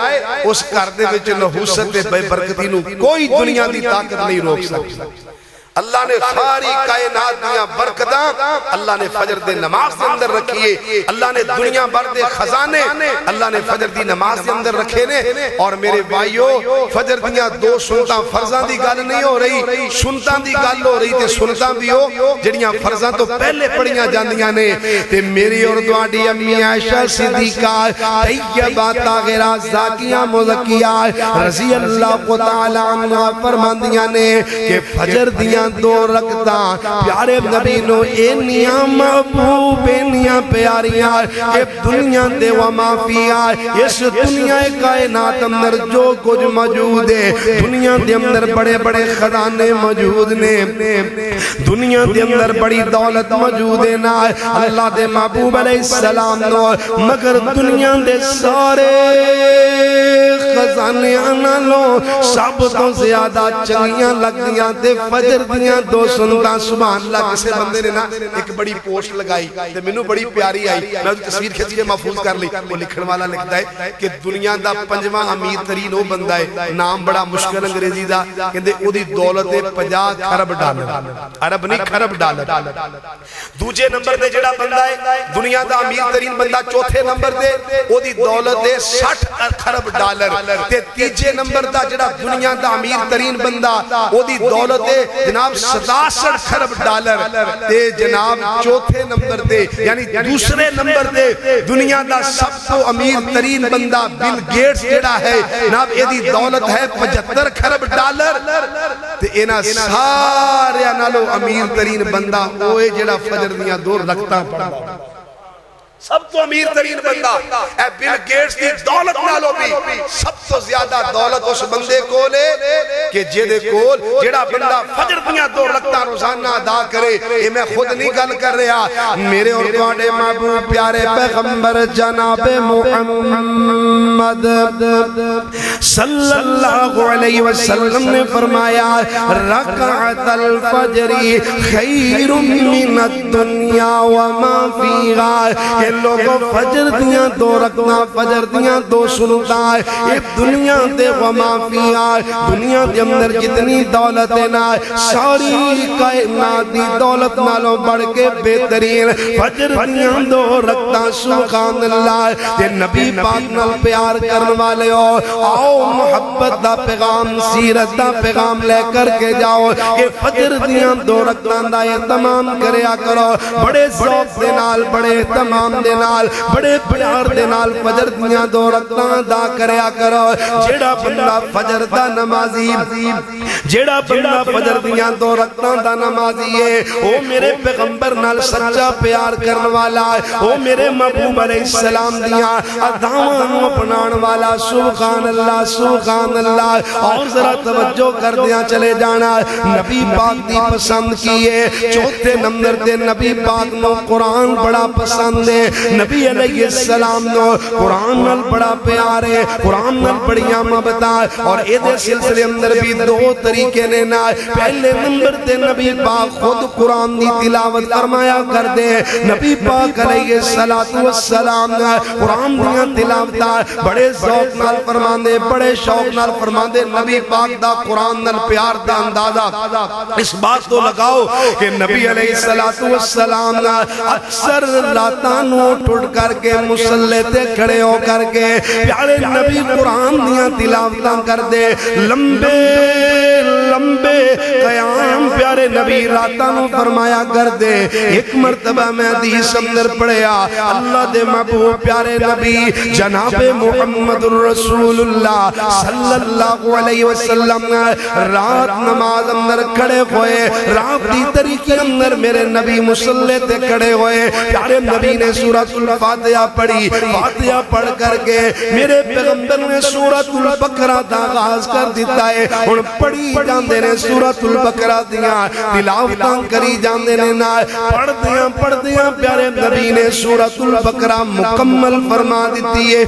اس گھر دے وچ نحوست بے برکتی نو کوئی دنیا دی طاقت نہیں روک سکتی اللہ نے ساری کائنات دیا برکتاں اللہ نے فجر دے نماز دے اندر رکھیے اللہ نے دنیا بھر دے خزانے اللہ نے فجر دی نماز دے اندر رکھے نے اور میرے بھائیو فجر دیا دو سنتاں فرضاں دی گل نہیں ہو رہی سنتاں دی گل ہو رہی تے سنتاں بھی ہو جڑیاں فرضاں تو پہلے پڑھیاں جاندیاں نے تے میری اور تہاڈی امی عائشہ صدیقہ طیبہ طاہرہ زاکیہ مزکیہ رضی اللہ تعالی عنہا فرماندیاں نے کہ فجر دیا دو رکھتاں پیارے نبی نو اینیاں محبوب اینیاں پیاریاں کہ دنیا دے وما فیہا اس دنیا کائنات اندر جو کچھ موجود ہے دنیا دے اندر بڑے بڑے خزانے موجود نے دنیا دے اندر بڑی دولت موجود ہے نا اللہ دے محبوب علیہ السلام نو مگر دنیا دے سارے خزانے نالوں سب تو زیادہ چنگیاں لگدیاں تے فجر دیاں دو سنتاں سبحان اللہ کسے بندے نے نا ایک بڑی پوسٹ لگائی تے مینوں بڑی پیاری آئی میں تصویر کھچ کے محفوظ کر لی وہ لکھن والا لکھدا ہے کہ دنیا دا 5واں امیر ترین وہ بندہ ہے نام بڑا مشکل انگریزی دا کہندے اودی دولت 50 خرب ڈالر عرب نہیں خرب ڈالر دوجے نمبر تے جڑا بندہ ہے دنیا دا امیر ترین بندہ چوتھے نمبر تے اودی دولت 60 خرب ڈالر تے تیجے نمبر دا جڑا دنیا دا امیر ترین بندہ اودی دولت جناب 67 خرب ڈالر تے جناب چوتھے نمبر دے یعنی دوسرے نمبر دے دنیا دا سب تو امیر ترین بندہ بل گیٹس جڑا ہے جناب ایدی دولت ہے 75 خرب ڈالر تے اینا سارے نالو امیر ترین بندہ اوے جڑا فجر دیاں دو رکھتاں پڑھدا سب تو امیر ترین بندہ اے بل گیٹس کی دولت نالو بھی سب تو زیادہ دولت اس بندے کو لے کہ جیدے کول جیڑا بندہ فجر دیاں دو رکھتا روزانہ ادا کرے یہ میں خود نہیں گل کر رہا میرے اور تواڈے محبوب پیارے پیغمبر جناب محمد صلی اللہ علیہ وسلم نے فرمایا رکعت الفجر خیر من الدنیا وما فیہا لوگوں فجر دیاں دو رکھنا فجر دیاں دو سنتاں یہ دنیا دے وما فیہا دنیا دے اندر جتنی دولت ہے نا ساری کائنات دی دولت نالوں بڑھ کے بہترین فجر دیاں دو رکھنا سبحان اللہ تے نبی پاک نال پیار کرن والے ہو آؤ محبت دا پیغام سیرت دا پیغام لے کر کے جاؤ کہ فجر دیاں دو رکھنا دا اہتمام کریا کرو بڑے ذوق دے نال بڑے اہتمام دے نال بڑے پیار دے نال فجر دیاں دو رکعتاں ادا کریا کرو جیڑا بندہ فجر دا نمازی جیڑا بندہ فجر دیاں دو رکعتاں دا نمازی ہے او میرے پیغمبر نال سچا پیار کرن والا ہے او میرے محبوب علیہ السلام دیاں اداواں نو اپنان والا سبحان اللہ اور ذرا توجہ کر دیاں چلے جانا نبی پاک دی پسند کی ہے چوتھے نمبر تے نبی پاک نو قرآن بڑا پسند ہے نبی علیہ السلام نو قرآن نال بڑا پیار ہے، قرآن نال بڑیاں محبت اور اے دے سلسلے اندر بھی دو طریقے نے نا۔ پہلے نمبر تے نبی پاک خود قرآن دی تلاوت فرمایا کر دے، نبی پاک علیہ السلام قرآن دیاں تلاوتاں بڑے ذوق نال فرماندے، بڑے شوق نال فرماندے۔ نبی پاک دا قرآن نال پیار دا اندازہ اس بات تو لگاؤ کہ نبی علیہ السلام اکثر راتاں نو ٹھٹ کر کے مصلی تے کھڑے ہو کر کے پیارے نبی قرآن دیاں تلاوتاں کر دے، لمبے لمبے قیام پیارے نبی راتاں نو فرمایا کر دے۔ ایک مرتبہ میں حدیث اندر پڑھیا، اللہ دے محبوب پیارے نبی جناب محمد الرسول اللہ صلی اللہ علیہ وسلم رات نماز اندر کھڑے ہوئے، رات دی طریقے اندر میرے نبی مصلی تے کھڑے ہوئے، پیارے نبی نے سورۃ الفاتحہ پڑھی، فاتحہ پڑھ کر کے میرے پیغمبر نے سورۃ البقرہ دا آغاز کر دیتا ہے، اور پڑھی جاندے نے سورۃ البقرہ دیاں تلاوتاں کری جاندے نے نا، پڑھ دیاں پیارے نبی نے سورۃ البقرہ مکمل فرما دیتی ہے۔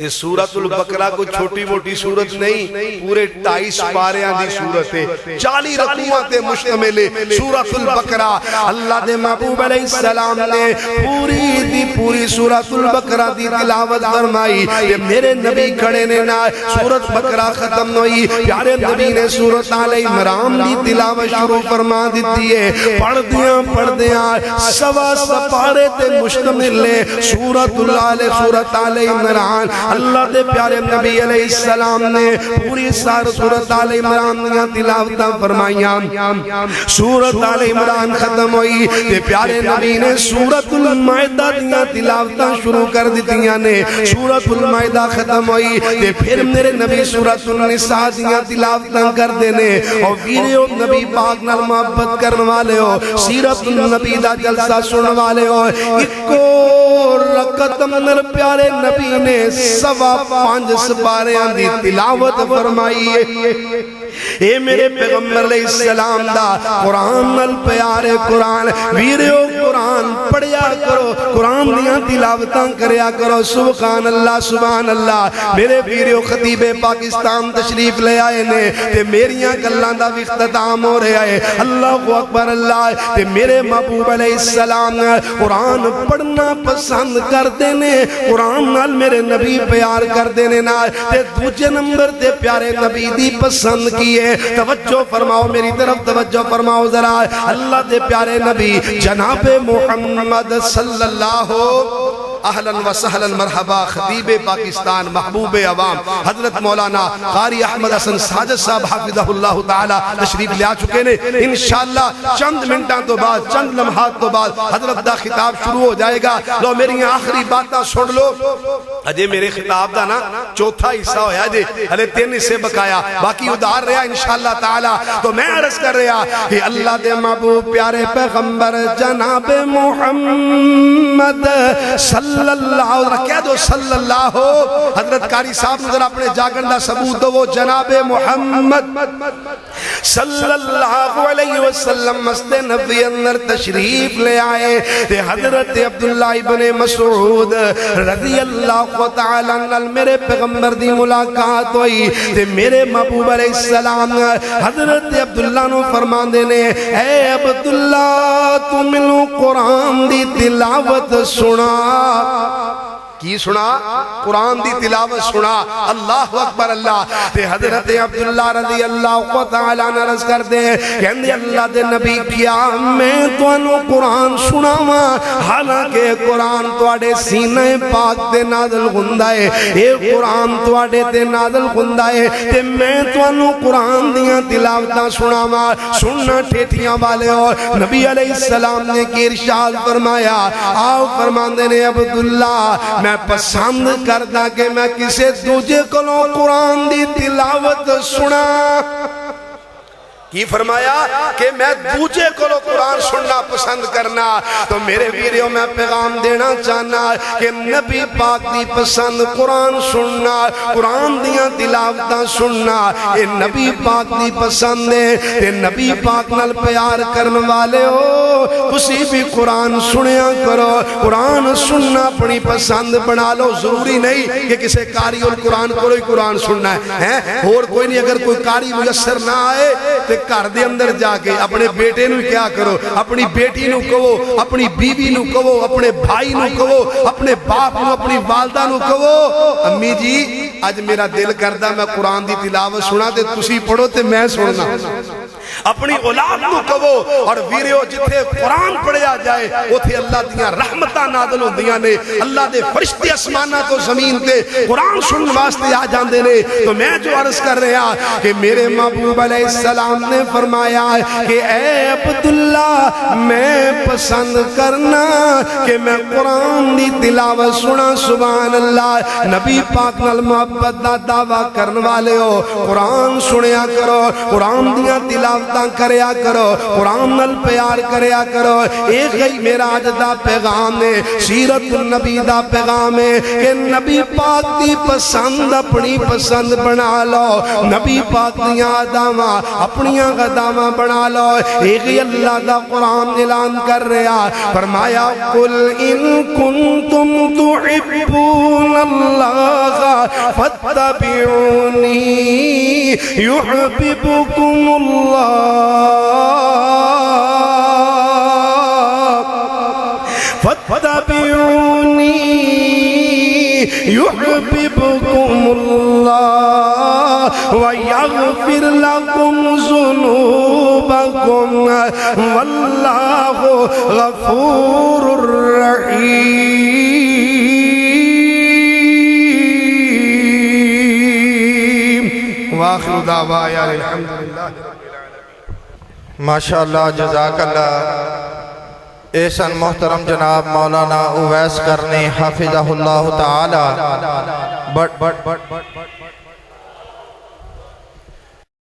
یہ سورۃ البقرہ کو چھوٹی موٹی سورت نہیں، پورے 2.5 پاریاں دی سورت ہے، 40 رکوعاں تے مشتمل سورۃ البقرہ۔ اللہ دے محبوب علیہ السلام نے پوری دی پوری سورۃ البقرہ دی تلاوت فرمائی، کہ میرے نبی کھڑے نے نا، سورۃ بقرہ ختم ہوئی، پیارے نبی نے سورۃ آل عمران دی تلاوت شروع فرما دیتی ہے، پڑھ دیاں سوا سپارے تے مشتمل سورۃ آل عمران۔ اللہ دے پیارے نبی علیہ السلام نے پوری سورۃ آل عمران دیاں تلاوتاں فرمائیاں، سورۃ آل عمران ختم ہوئی تے پیارے نبی نے سورۃ المائدہ دیاں تلاوتاں شروع کر دیتیاں نے، سورۃ المائدہ ختم ہوئی تے پھر میرے نبی سورۃ النساء دیاں تلاوتاں کر دینے۔ اور ویڈیو نبی پاک نال محبت کرنے والے ہو، سیرت النبی دا جلسہ سننے والے ہو، ایک رکعت اندر پیارے نبی نے 5.25 سپاریاں دی تلاوت فرمائی ہے۔ اے میرے پیغمبر علیہ السلام دا قرآن نال پیارے قرآن ویریو قرآن پڑھیا کرو، قرآن دیاں تلاوتاں کریا کرو، سبحان اللہ سبحان اللہ۔ میرے ویریو خطیب پاکستان تشریف لے آئے نے تے میریاں گلاں دا اختتام ہو رہا ہے، اللہ اکبر اللہ۔ تے میرے محبوب علیہ السلام قرآن پڑھنا پسند کر دینے، قرآن نال میرے نبی پیار کر دینے نا، تے دوجہ نمبر تے پیارے نبی دی پسند کی ہے۔ توجہ فرماؤ میری طرف توجہ فرماؤ ذرا، اللہ دے پیارے نبی جناب محمد صلی اللہ اہلاً و سہلاً مرحبا خطیب پاکستان محبوب عوام حضرت مولانا قاری احمد حسن ساجد صاحب حافظہ اللہ تعالی تشریف لے آ چکے نے۔ انشاءاللہ چند منٹاں تو بعد، چند لمحات تو بعد حضرت دا خطاب شروع ہو جائے گا۔ لو میری آخری باتاں سن لو، اجے میرے خطاب دا نا چوتھا حصہ ہویا جے، ہلے 3 حصے بقایا، باقی ادھار رہا انشاءاللہ تعالی۔ تو میں عرض کر رہا کہ اللہ دے محبوب پیارے پیغمبر جناب محمد صلی اللہ علیہ کہہ دو صلی اللہ، حضرت قاری صاحب نظر اپنے جاگندہ ثبوت دو، وہ جناب محمد صلی اللہ علیہ وسلم مسجد نبوی اندر تشریف لے آئے تے حضرت عبداللہ ابن مسعود رضی اللہ تعالیٰ عنہ میرے پیغمبر دی ملاقات ہوئی تے میرے محبوب علیہ السلام حضرت عبداللہ نو فرمان دینے، اے عبداللہ تو ملو قرآن دی تلاوت سنا۔ کی سنا؟ قرآن دی تلاوت سنا۔ اللہ اکبر اللہ۔ تے حضرت عبداللہ رضی اللہ تعالیٰ عنہ عرض کر دے کہ اللہ دے نبی کیا میں تو انو قرآن سناواں، حالانکہ قرآن توڑے سینہ پاک تے نازل ہوندہ ہے، اے قرآن توڑے تے نازل ہوندہ ہے، تے میں تو انو قرآن دیاں تلاوتاں سناواں۔ سننا ٹھیٹھیاں والے ہو، نبی علیہ السلام نے کی ارشاد فرمایا، آؤ فرمان دینے عبداللہ میں پسند کردہ کہ میں کسے دوجے کلوں قرآن دی تلاوت سنا۔ کی فرمایا کہ میں دوجے کو قرآن سننا پسند کرنا. تو میرے ویریوں میں پیغام دینا چاہنا کہ نبی پاک دی پسند قرآن سننا, قرآن دیاں تلاوتاں سننا, اے نبی پاک دی پسند ہے. تے نبی پاک نال پیار کرن والے ہو تسی بھی قرآن سنیا کرو, قرآن سننا اپنی پسند بنا لو. ضروری نہیں کہ کسی قاری القرآن کو قرآن سننا ہے, اور کوئی نہیں. اگر کوئی قاری میسر نہ آئے تے گھر دے اندر جا کے اپنے بیٹے نو کیا کرو, اپنی بیٹی نو کہو, اپنی بیوی نو کہو, اپنے بھائی نو کہو, اپنے باپ نو, اپنی والدہ نو کہو امی جی آج میرا دل کردہ میں قرآن دی تلاوت سنا تے تسی پڑھو تے میں سننا. اپنی اولاد نو کہو. اور ویریو جتھے قرآن پڑھیا جائے اتھے اللہ دیاں رحمتاں نازل ہوندیاں نے, اللہ دے فرشتے اسمانہ تو زمین تے قرآن سنن واسطے آ جاندے نے. تو میں جو عرض کر رہا کہ میرے محبوب علیہ السلام نے فرمایا کہ اے عبداللہ میں پسند کرنا کہ میں قرآن دی تلاوت سنا. سبحان اللہ. نبی پاک نال محبت دا دعویٰ کرن والے ہو قرآن سنیا کرو, قرآن دیاں تلاوتاں کریا کرو, قرآن نال پیار کریا کرو. ایک ہی میرا آج دا پیغام ہے, سیرت النبی دا پیغام ہے کہ نبی پاک دی پسند اپنی پسند بنا لو, نبی پاک دیاں اداواں اپنیاں غداواں بنا لو. ایک ہی اللہ دا قرآن اعلان کر رہا, فرمایا قل ان کنتم تحبون اللہ فاتبعونی یحببکم اللہ فاتبعونی یحببکم اللہ ویغفر لکم ذنوبکم واللہ غفور الرحیم. وآخر دعوایا الحمدللہ. ماشاءاللہ جزاک اللہ. احسن محترم جناب مولانا اویس کرنی حافظہ اللہ تعالی.